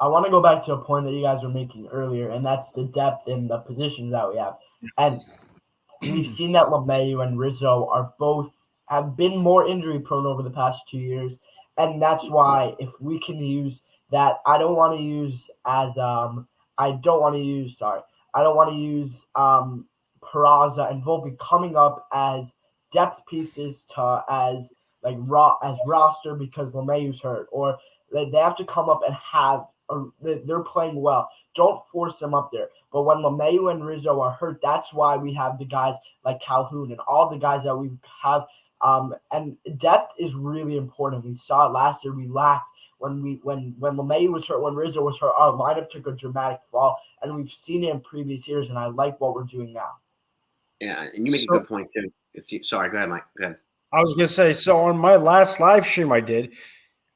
want to go back to a point that you guys were making earlier, and that's the depth in the positions that we have. And we've seen that LeMahieu and Rizzo have been more injury prone over the past 2 years. And that's why if we can use that, I don't want to use Peraza and Volpe coming up as depth pieces as roster because LeMahieu's hurt, or they have to come up and they're playing well. Don't force them up there. But when LeMahieu and Rizzo are hurt, that's why we have the guys like Calhoun and all the guys that we have. And depth is really important. We saw it last year. We lacked when LeMahieu was hurt, when Rizzo was hurt. Our lineup took a dramatic fall, and we've seen it in previous years. And I like what we're doing now. Yeah, and you make a good point too. Sorry, go ahead, Mike. Go ahead. I was going to say, so on my last live stream I did,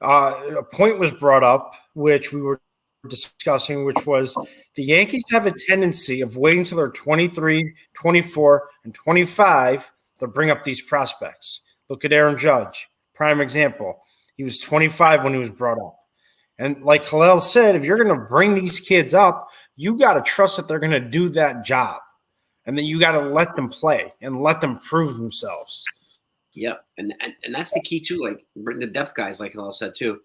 a point was brought up, which we were discussing, which was the Yankees have a tendency of waiting till they're 23, 24, and 25 to bring up these prospects. Look at Aaron Judge, prime example. He was 25 when he was brought up. And like Hillel said, if you're going to bring these kids up, you got to trust that they're going to do that job. And then you got to let them play and let them prove themselves. Yep. And that's the key too. Like bring the depth guys, like Hillel said too.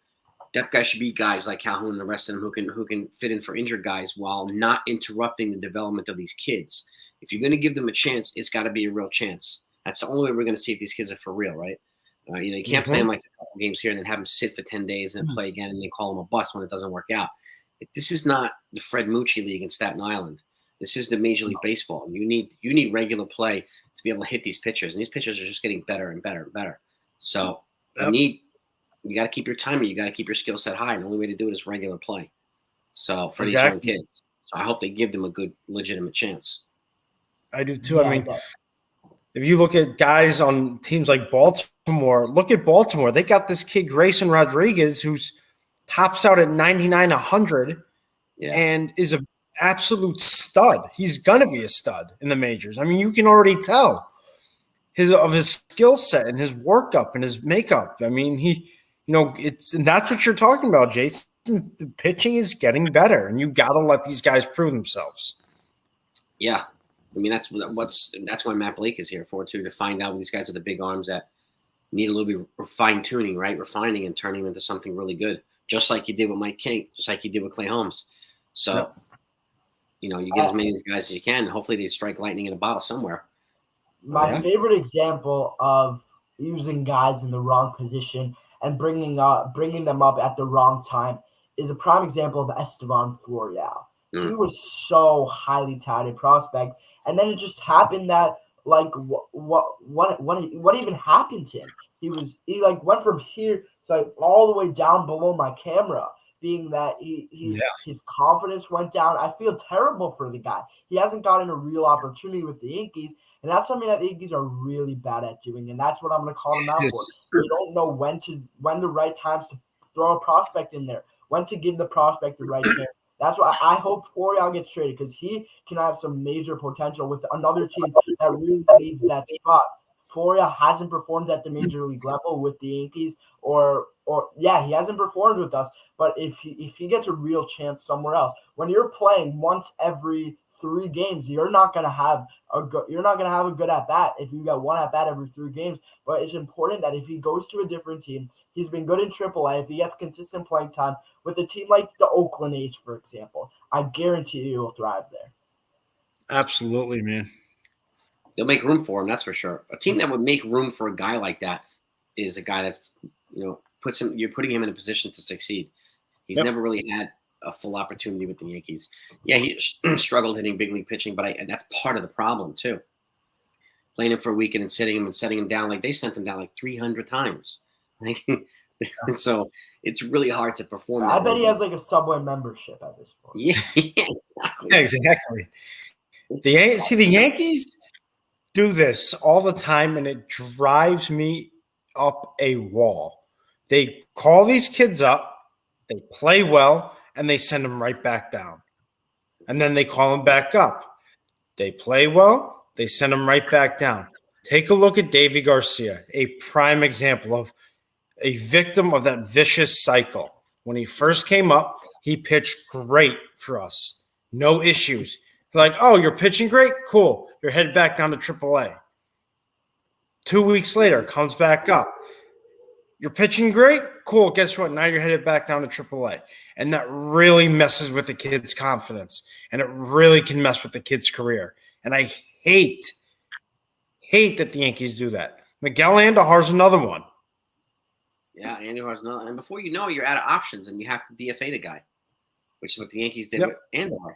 Depth guys should be guys like Calhoun and the rest of them who can fit in for injured guys while not interrupting the development of these kids. If you're going to give them a chance, it's got to be a real chance. That's the only way we're going to see if these kids are for real, right? You can't play them like a couple games here and then have them sit for 10 days and then play again and then call them a bust when it doesn't work out. This is not the Fred Mucci League in Staten Island. This is the Major League Baseball. You need regular play to be able to hit these pitchers, and these pitchers are just getting better and better and better. So you got to keep your timing. You got to keep your skill set high, and the only way to do it is regular play. So for these young kids, so I hope they give them a good, legitimate chance. I do too. I mean, if you look at guys on teams like Baltimore, look at Baltimore. They got this kid Grayson Rodriguez who's tops out at 99, 100, and is an absolute stud. He's gonna be a stud in the majors. I mean, you can already tell his skill set and his workup and his makeup. I mean, and that's what you're talking about, Jason. The pitching is getting better, and you got to let these guys prove themselves. Yeah. I mean, that's why Matt Blake is here for, too, to find out these guys with the big arms that need a little bit of fine-tuning, right? Refining and turning them into something really good, just like you did with Mike King, just like you did with Clay Holmes. So, you get as many of these guys as you can. And hopefully they strike lightning in a bottle somewhere. My favorite example of using guys in the wrong position and bringing them up at the wrong time is a prime example of Estevan Florial. He was so highly touted prospect. And then it just happened that like what even happened to him? He like went from here to like all the way down below my camera, being that his confidence went down. I feel terrible for the guy. He hasn't gotten a real opportunity with the Yankees, and that's something that the Yankees are really bad at doing, and that's what I'm going to call them out for. They don't know when the right times to throw a prospect in there, when to give the prospect the right chance. That's why I hope Florial gets traded, because he can have some major potential with another team that really needs that spot. Florial hasn't performed at the major league level with the Yankees, he hasn't performed with us. But if he gets a real chance somewhere else, when you're playing once every 3 games, you're not gonna have a good at bat if you got one at bat every 3 games. But it's important that if he goes to a different team, he's been good in AAA. If he gets consistent playing time with a team like the Oakland A's, for example, I guarantee he will thrive there. Absolutely, man. They'll make room for him, that's for sure. A team that would make room for a guy like that is a guy that's, you're putting him in a position to succeed. He's never really had a full opportunity with the Yankees. Yeah, he struggled hitting big league pitching, but that's part of the problem too. Playing him for a week and then setting him down, like they sent him down like 300 times. So it's really hard to perform. I bet he has like a Subway membership at this point. Yeah, exactly. The Yankees do this all the time, and it drives me up a wall. They call these kids up, they play well, and they send them right back down. And then they call them back up. They play well, they send them right back down. Take a look at Davy Garcia, a prime example of a victim of that vicious cycle. When he first came up, he pitched great for us. No issues. They're like, oh, you're pitching great? Cool. You're headed back down to AAA. 2 weeks later, comes back up. You're pitching great? Cool. Guess what? Now you're headed back down to AAA. And that really messes with the kid's confidence. And it really can mess with the kid's career. And I hate that the Yankees do that. Miguel Andujar's another one. Yeah, Andujar's another. And before you know it, you're out of options and you have to DFA the guy, which is what the Yankees did with Andujar.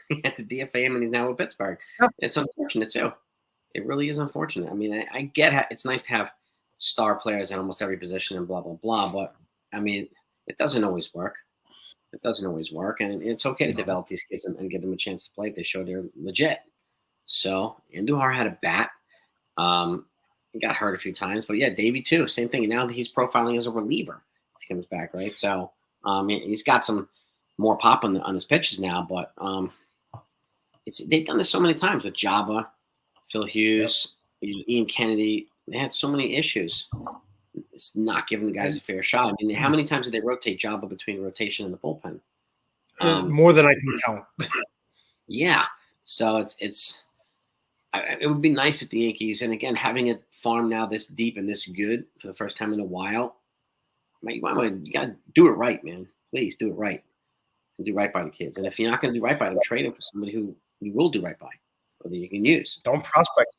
He had to DFA him, and he's now with Pittsburgh. Yep. It's unfortunate, too. It really is unfortunate. I mean, I get it's nice to have star players in almost every position and blah, blah, blah. But, I mean, it doesn't always work. It doesn't always work. And it's okay to develop these kids and give them a chance to play if they show they're legit. So, Andujar had a bat. He got hurt a few times. But, yeah, Davey, too. Same thing. And now he's profiling as a reliever if he comes back, right? So, he's got some more pop on his pitches now. But they've done this so many times with Jabba, Phil Hughes, Ian Kennedy. They had so many issues. It's not giving the guys a fair shot. I mean, how many times did they rotate Jabba between rotation and the bullpen? More than I can count. Yeah. So it would be nice if the Yankees, and again, having a farm now this deep and this good for the first time in a while, you got to do it right, man. Please do it right. And do right by the kids. And if you're not going to do right by them, trade them for somebody who you will do right by, or that you can use. Don't prospect.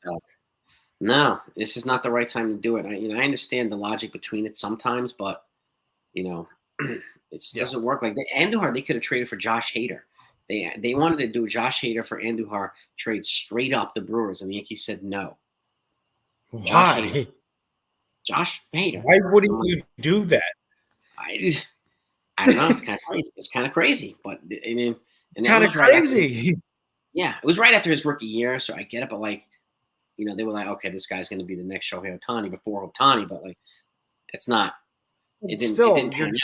No, this is not the right time to do it. I understand the logic between it sometimes, but it doesn't work like that. Andujar, they could have traded for Josh Hader. They wanted to do a Josh Hader for Andujar trade straight up the Brewers, and the Yankees said no. Why? Josh Hader. Why wouldn't you do that? I don't know. It's kind of crazy. It's kind of crazy, but I mean, it's kind of crazy. Yeah, it was right after his rookie year, so I get it. But they were like, okay, this guy's going to be the next Shohei Ohtani before Ohtani, but it's not. It didn't pan out.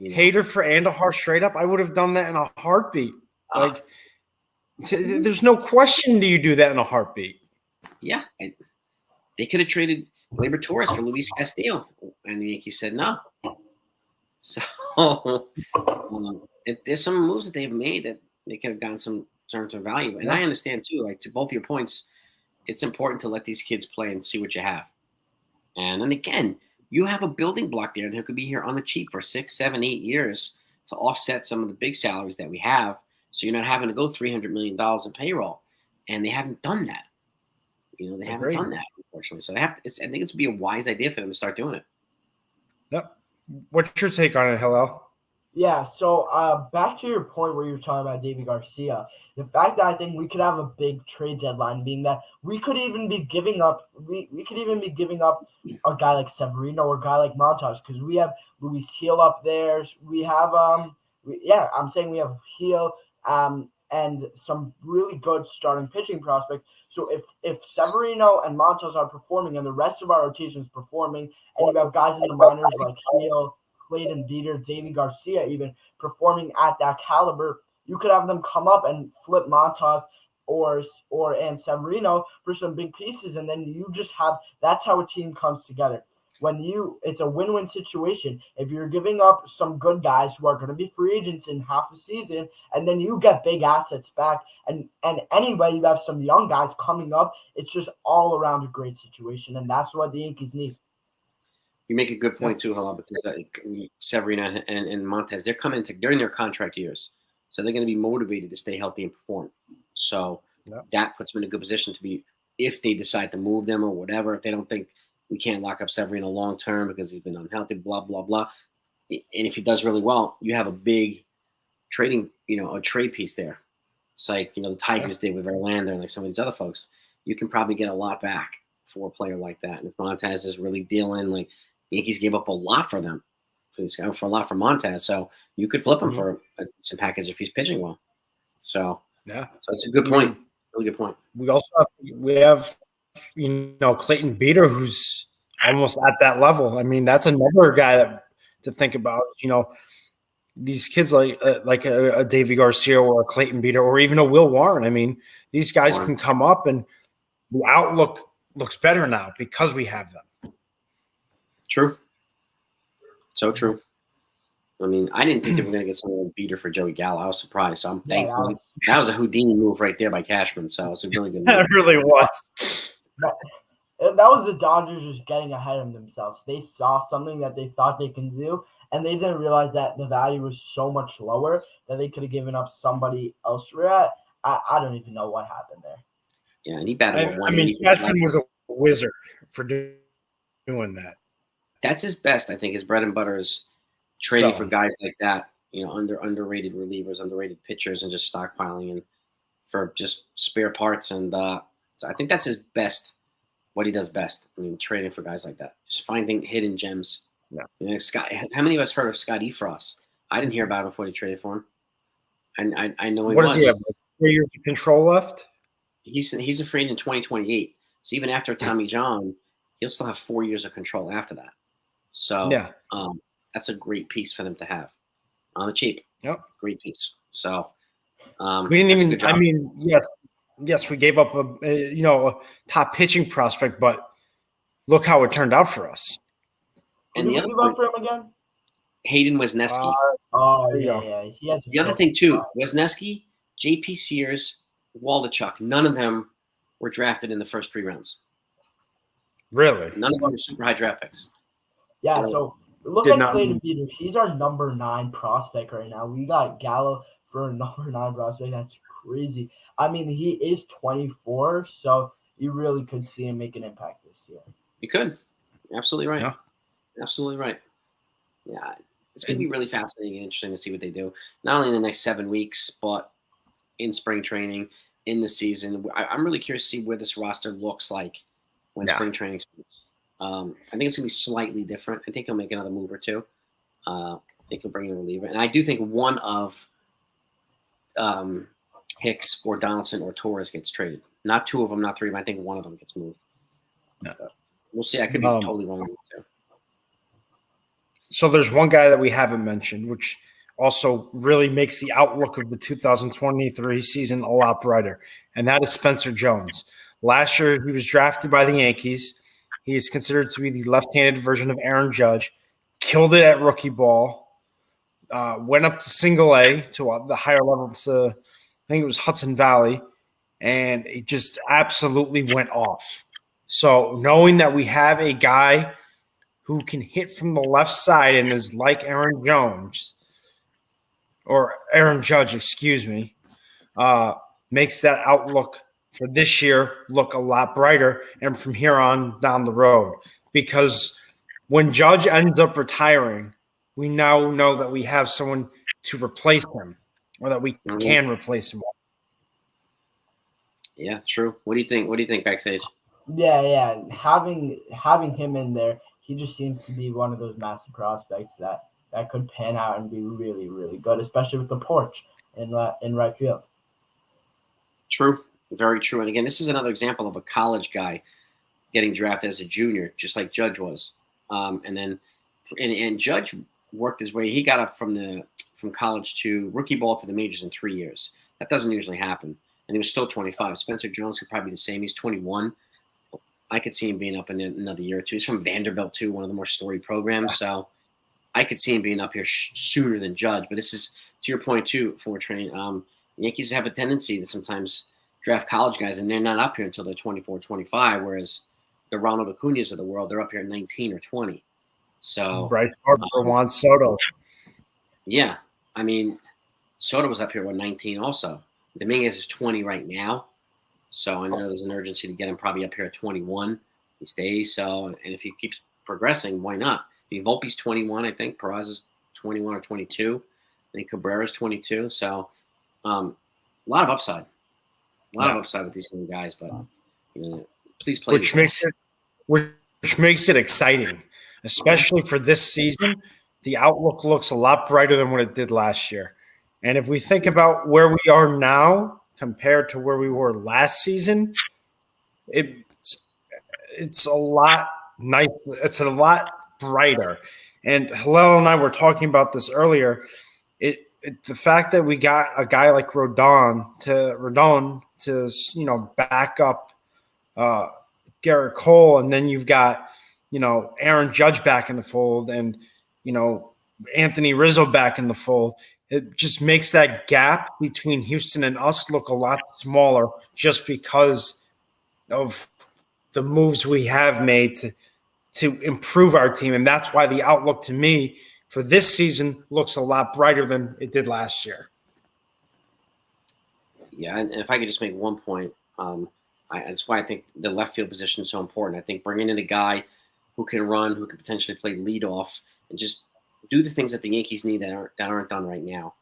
Hader for Andujar straight up. I would have done that in a heartbeat. There's no question. Do you do that in a heartbeat? Yeah, they could have traded Gleyber Torres for Luis Castillo, and the Yankees said no. So there's some moves that they've made that they could have gotten some terms of value. And I understand too, to both your points, it's important to let these kids play and see what you have. And then again, you have a building block there that could be here on the cheap for 6, 7, 8 years to offset some of the big salaries that we have. So you're not having to go $300 million in payroll. And they haven't done that. They haven't done that, unfortunately. So I think it's be a wise idea for them to start doing it. Yep. What's your take on it, Hillel? Yeah, so back to your point where you were talking about David Garcia, the fact that I think we could have a big trade deadline being that we could even be giving up a guy like Severino or a guy like Montas because we have Luis Heel up there. We have I'm saying we have Heel and some really good starting pitching prospects. So if Severino and Montas are performing and the rest of our rotation is performing, and you have guys in the minors like Heel, Clayton Beater, Davy Garcia, even performing at that caliber, you could have them come up and flip Montas and Severino for some big pieces, and then you just have that's how a team comes together. It's a win-win situation. If you're giving up some good guys who are going to be free agents in half a season, and then you get big assets back, and anyway you have some young guys coming up, it's just all around a great situation, and that's what the Yankees need. You make a good point too, Hala, because Severino and Montas, they're in their contract years, so they're going to be motivated to stay healthy and perform. So that puts them in a good position to be, if they decide to move them or whatever, if they don't think we can't lock up Severino long term because he's been unhealthy, blah blah blah. And if he does really well, you have a big trading, a trade piece there. It's like the Tigers did with Verlander and like some of these other folks. You can probably get a lot back for a player like that. And if Montas is really dealing, like the Yankees gave up a lot for them, for a lot for Montas. So you could flip him for a decent package if he's pitching well. So it's a good point. Really good point. We also have Clayton Beater, who's almost at that level. I mean, that's another guy to think about. These kids like a Davy Garcia or a Clayton Beater or even a Will Warren. I mean, these guys can come up, and the outlook looks better now because we have them. True. So true. I mean, I didn't think they were going to get someone like Beater for Joey Gallo. I was surprised, so I'm thankful. That was a Houdini move right there by Cashman, so it's a really good move. That really was. That was the Dodgers just getting ahead of themselves. They saw something that they thought they can do, and they didn't realize that the value was so much lower that they could have given up somebody else for it. I don't even know what happened there. Yeah, and he batted. I mean, Cashman was a wizard for doing that. That's his best, I think. His bread and butter is trading for guys like that, underrated relievers, underrated pitchers, and just stockpiling and for just spare parts. And so I think that's his best, what he does best. I mean, trading for guys like that, just finding hidden gems. Yeah. Scott, how many of us heard of Scott Efros? I didn't hear about him before they traded for him. I know he was. What does he have? Like 3 years of control left? He's a free agent in 2028. So even after Tommy John, he'll still have 4 years of control after that. So that's a great piece for them to have on the cheap. Yep, great piece. So we didn't even. I mean, yes, we gave up a top pitching prospect, but look how it turned out for us. And the other point for him again, Hayden Wesneski. Yeah. The other thing too, Wesneski, J.P. Sears, Waldachuk. None of them were drafted in the first 3 rounds. Really? None of them were super high draft picks. Yeah. So look at Clayton Beater. He's our number 9 prospect right now. We got Gallo for a number 9 prospect. That's crazy. I mean, he is 24, so you really could see him make an impact this year. You could. Absolutely right. Yeah. Absolutely right. Yeah. It's going to be really fascinating and interesting to see what they do, not only in the next 7 weeks, but in spring training, in the season. I'm really curious to see where this roster looks like when spring training starts. I think it's going to be slightly different. I think he'll make another move or two. I think he'll bring in a reliever. And I do think one of Hicks or Donaldson or Torres gets traded. Not 2 of them, not 3 of them. I think one of them gets moved. Yeah. We'll see. I could be totally wrong too. So there's one guy that we haven't mentioned, which also really makes the outlook of the 2023 season a lot brighter, and that is Spencer Jones. Last year, he was drafted by the Yankees. He is considered to be the left-handed version of Aaron Judge. Killed it at rookie ball. Went up to single A to the higher levels. I think it was Hudson Valley, and it just absolutely went off. So knowing that we have a guy who can hit from the left side and is like Aaron Judge, excuse me, makes that outlook for this year look a lot brighter and from here on down the road. Because when Judge ends up retiring, we now know that we have someone to replace him, or that we can replace him. Yeah, true. What do you think? What do you think backstage? Yeah. Having him in there, he just seems to be one of those massive prospects that could pan out and be really, really good, especially with the porch in right field. True, very true. And again, this is another example of a college guy getting drafted as a junior, just like Judge was. And Judge worked his way. He got up from college to rookie ball to the majors in 3 years. That doesn't usually happen. And he was still 25. Spencer Jones could probably be the same. He's 21. I could see him being up in another year or two. He's from Vanderbilt too, one of the more storied programs. So I could see him being up here sooner than Judge. But this is, to your point too, Fortran. Yankees have a tendency to sometimes draft college guys, and they're not up here until they're 24, 25, whereas the Ronald Acuñas of the world, they're up here at 19 or 20. So Bryce Harper, Juan Soto. Yeah. I mean, Soto was up here at 19 also. Dominguez is 20 right now. So I know there's an urgency to get him probably up here at 21. He stays. So, and if he keeps progressing, why not? I mean, Volpe's 21, I think. Peraza is 21 or 22. I think Cabrera's 22. So a lot of upside. A lot of upside with these young guys. But, please play. Which makes it exciting, especially for this season. The outlook looks a lot brighter than what it did last year. And if we think about where we are now compared to where we were last season, it's a lot nice. It's a lot brighter. And Hillel and I were talking about this earlier. The fact that we got a guy like Rodon to back up Garrett Cole, and then you've got Aaron Judge back in the fold, and Anthony Rizzo back in the fold. It just makes that gap between Houston and us look a lot smaller, just because of the moves we have made to improve our team. And that's why the outlook to me for this season looks a lot brighter than it did last year. Yeah, and if I could just make one point, that's why I think the left field position is so important. I think bringing in a guy who can run, who can potentially play leadoff, and just do the things that the Yankees need that aren't done right now.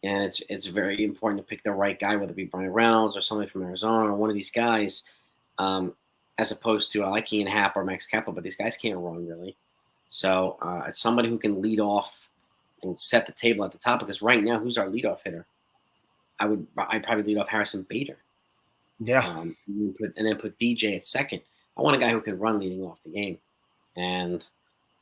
And it's very important to pick the right guy, whether it be Brian Reynolds or somebody from Arizona or one of these guys, as opposed to I like Ian Happ or Max Kepler, but these guys can't run really. So it's somebody who can lead off and set the table at the top, because right now, who's our leadoff hitter? I'd probably lead off Harrison Bader. Yeah. And then put DJ at second. I want a guy who can run leading off the game. And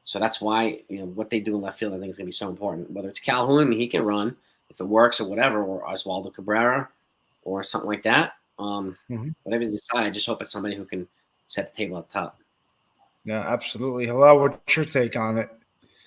so that's why, what they do in left field, I think is going to be so important. Whether it's Calhoun, he can run if it works or whatever, or Oswaldo Cabrera or something like that. Whatever you decide, I just hope it's somebody who can set the table at the top. Yeah, absolutely. Hello, what's your take on it?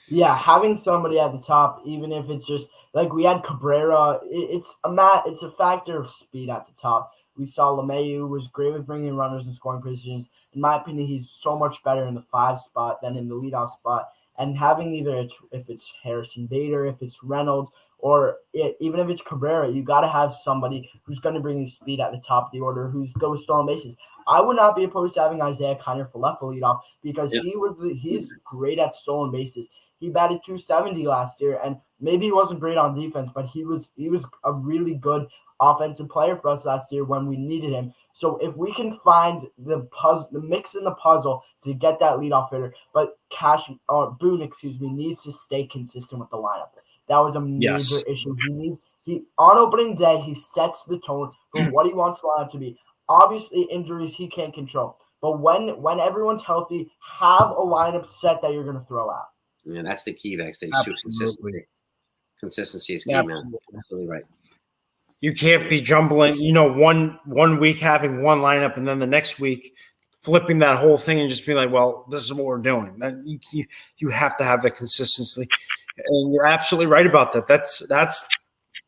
Yeah, having somebody at the top, even if it's just like we had Cabrera, it's a factor of speed at the top. We saw LeMahieu was great with bringing in runners and scoring positions. In my opinion, he's so much better in the 5 spot than in the leadoff spot. And having if it's Harrison Bader, if it's Reynolds, or even if it's Cabrera, you got to have somebody who's going to bring you speed at the top of the order, who's good with stolen bases. I would not be opposed to having Isaiah Kiner for left lead off, because he's great at stolen bases. He batted .270 last year, and maybe he wasn't great on defense, but he was a really good offensive player for us last year when we needed him. So if we can find the mix in the puzzle to get that leadoff hitter, but Boone, needs to stay consistent with the lineup. That was a major issue. On opening day, he sets the tone for what he wants the lineup to be. Obviously, injuries he can't control, but when everyone's healthy, have a lineup set that you're going to throw out. Yeah, that's the key backstage too. Consistency. Consistency is key, man. Absolutely right. You can't be jumbling, one week having one lineup and then the next week flipping that whole thing and just being like, well, this is what we're doing. You have to have that consistency. And you're absolutely right about that. That's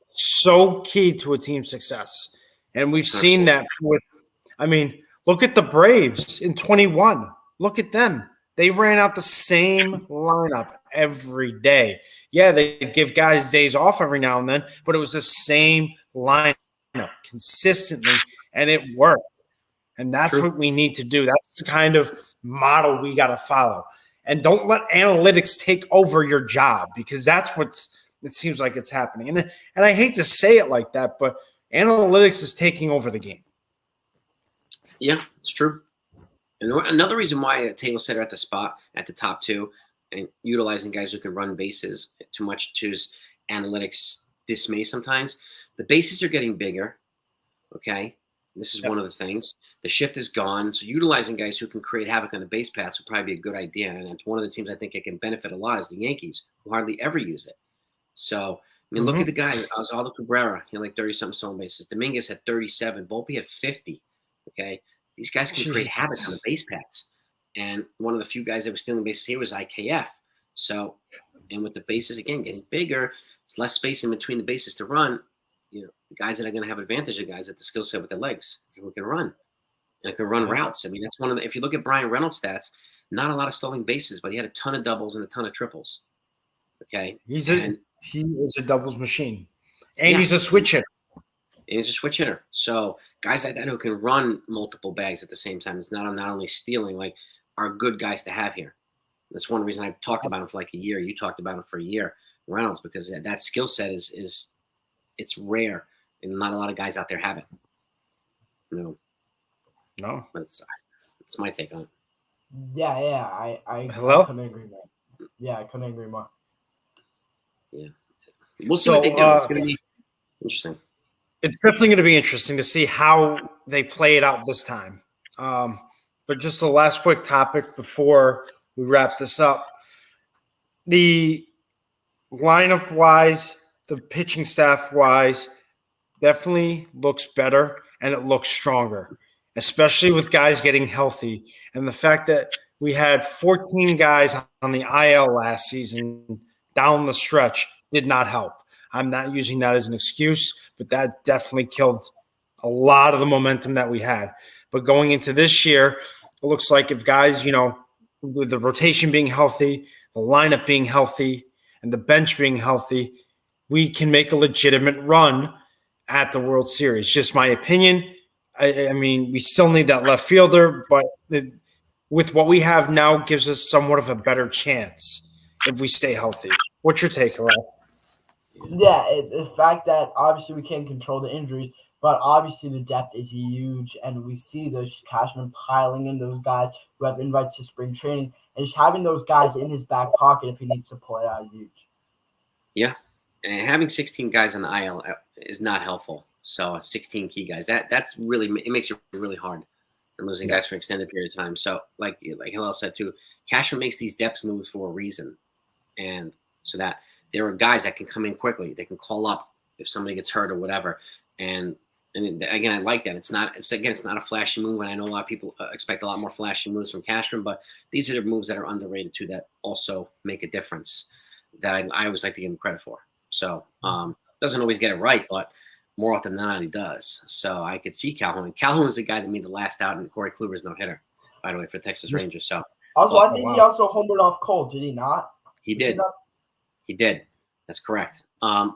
so key to a team's success. And we've seen that look at the Braves in 21. Look at them. They ran out the same lineup every day. Yeah, they give guys days off every now and then, but it was the same lineup consistently, and it worked. And that's what we need to do. That's the kind of model we got to follow. and don't let analytics take over your job, because that's it seems like it's happening. And I hate to say it like that, but analytics is taking over the game. Yeah, it's true. And another reason why a table setter at the top two, and utilizing guys who can run bases too much to analytics dismay sometimes. The bases are getting bigger. Okay. This is one of the things. The shift is gone. So utilizing guys who can create havoc on the base paths would probably be a good idea. And it's one of the teams I think it can benefit a lot is the Yankees, who hardly ever use it. So, I mean, look at the guy, Osvaldo Cabrera. He had like 30-something stolen bases. Dominguez had 37. Volpe had 50. Okay. These guys can create havoc on the base paths. And one of the few guys that was stealing bases here was IKF. So, and with the bases, again, getting bigger, it's less space in between the bases to run. You know, the guys that are going to have advantage are guys at the skill set with their legs who can run and can run routes. I mean, that's one of the, if you look at Brian Reynolds' stats, not a lot of stolen bases, but he had a ton of doubles and a ton of triples. Okay. He is a doubles machine. And he's a switch hitter. And he's a switch hitter. So guys like that who can run multiple bags at the same time, it's not only stealing, like, are good guys to have here. That's one reason I've talked about him for like a year. You talked about him for a year, Reynolds, because that skill set is it's rare, and not a lot of guys out there have it. No, but it's my take on it. Yeah, I Hello? couldn't agree more. Yeah, I couldn't agree more. Yeah, we'll see what they do. It's going to be interesting. It's definitely going to be interesting to see how they play it out this time. But just the last quick topic before we wrap this up. The lineup-wise, the pitching staff-wise, definitely looks better and it looks stronger, especially with guys getting healthy. And the fact that we had 14 guys on the IL last season down the stretch did not help. I'm not using that as an excuse, but that definitely killed a lot of the momentum that we had. But going into this year, it looks like if guys, with the rotation being healthy, the lineup being healthy, and the bench being healthy, we can make a legitimate run at the World Series. Just my opinion. I mean, we still need that left fielder, but with what we have now gives us somewhat of a better chance if we stay healthy. What's your take, Hillel? Yeah, the fact that obviously we can't control the injuries, but obviously the depth is huge, and we see those Cashman piling in those guys who have invites to spring training, and just having those guys in his back pocket if he needs to pull it out is huge. Yeah, and having 16 guys on the IL is not helpful. So 16 key guys, that's really, it makes it really hard. And losing guys for an extended period of time. So like Hillel said too, Cashman makes these depth moves for a reason, and so that there are guys that can come in quickly. They can call up if somebody gets hurt or whatever. And again, I like that. It's not a flashy move, and I know a lot of people expect a lot more flashy moves from Cashman, but these are the moves that are underrated too that also make a difference that I always like to give him credit for. So doesn't always get it right, but more often than not he does. So I could see Calhoun. Calhoun is the guy that made the last out in Corey Kluber's no-hitter, by the way, for Texas Rangers. So also, I think he also homered off Cole, did he not? He did. He did. That's correct.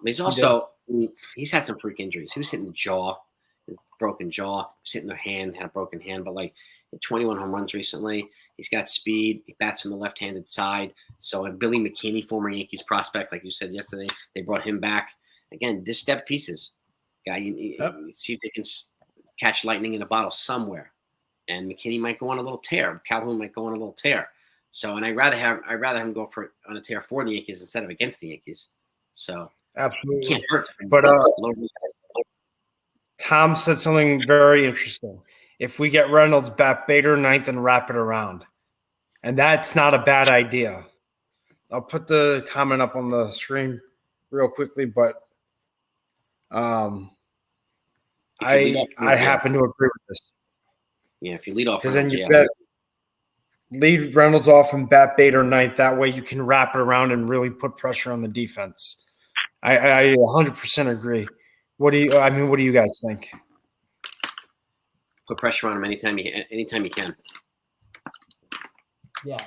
He's had some freak injuries. He was hitting the jaw, broken jaw. He was hitting the hand, had a broken hand, but like 21 home runs recently. He's got speed. He bats from the left-handed side. So Billy McKinney, former Yankees prospect, like you said yesterday, they brought him back. Again, just step pieces. Guy, you see if they can catch lightning in a bottle somewhere. And McKinney might go on a little tear. Calhoun might go on a little tear. So, and I'd rather him go on a tear for the Yankees instead of against the Yankees. So absolutely can't hurt. But Tom said something very interesting. If we get Reynolds, bat Bader ninth and wrap it around, and that's not a bad idea. I'll put the comment up on the screen real quickly, but I happen to agree with this. Yeah, if you lead off, because then you lead Reynolds off and bat Bader ninth. That way you can wrap it around and really put pressure on the defense. I 100% agree. What do you guys think? Put pressure on him anytime you can. Yeah,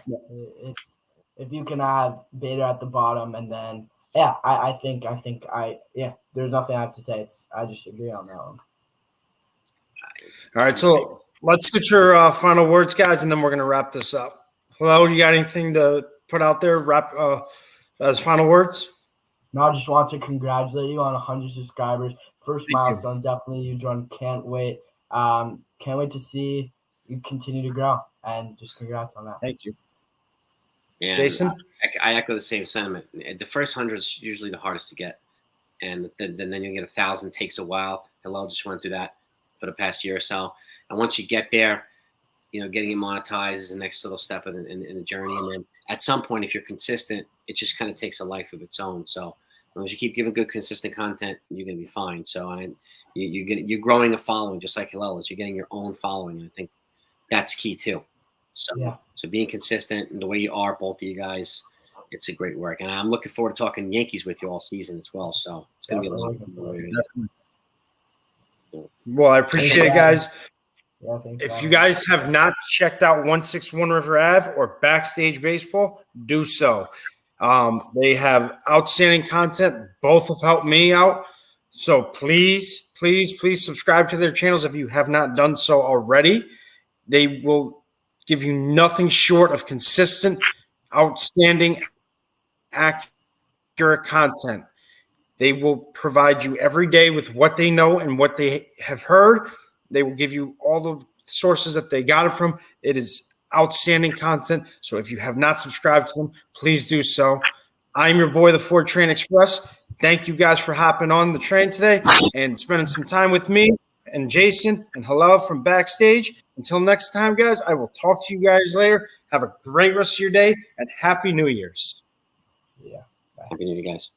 if you can have Bader at the bottom, and then I think there's nothing I have to say. I just agree on that one. All right, so let's get your final words, guys, and then we're going to wrap this up. Hello, you got anything to put out there? As final words? No, I just want to congratulate you on 100 subscribers. First milestone, definitely huge one. Can't wait. Can't wait to see you continue to grow. And just congrats on that. Thank you. And Jason? I echo the same sentiment. The first 100 is usually the hardest to get, and then you get 1,000. Takes a while. Hillel just went through that for the past year or so. And once you get there, getting it monetized is the next little step in the journey. And then at some point, if you're consistent, it just kind of takes a life of its own. So as long as you keep giving good, consistent content, you're going to be fine. So you're growing a following, just like Hillel is. You're getting your own following. And I think that's key too. So being consistent and the way you are, both of you guys, it's a great work. And I'm looking forward to talking Yankees with you all season as well. So it's going to be a lot of fun. Definitely. Well, I appreciate it, guys. Yeah, thanks. If you guys have not checked out 161 River Ave or Backstage Baseball, do so. They have outstanding content. Both have helped me out. So please subscribe to their channels if you have not done so already. They will give you nothing short of consistent, outstanding, accurate content. They will provide you every day with what they know and what they have heard. They will give you all the sources that they got it from. It is outstanding content. So if you have not subscribed to them, please do so. I'm your boy, the Ford Train Express. Thank you guys for hopping on the train today and spending some time with me and Jason and Hillel from Backstage. Until next time, guys, I will talk to you guys later. Have a great rest of your day and Happy New Year's. Yeah. Happy New Year, guys.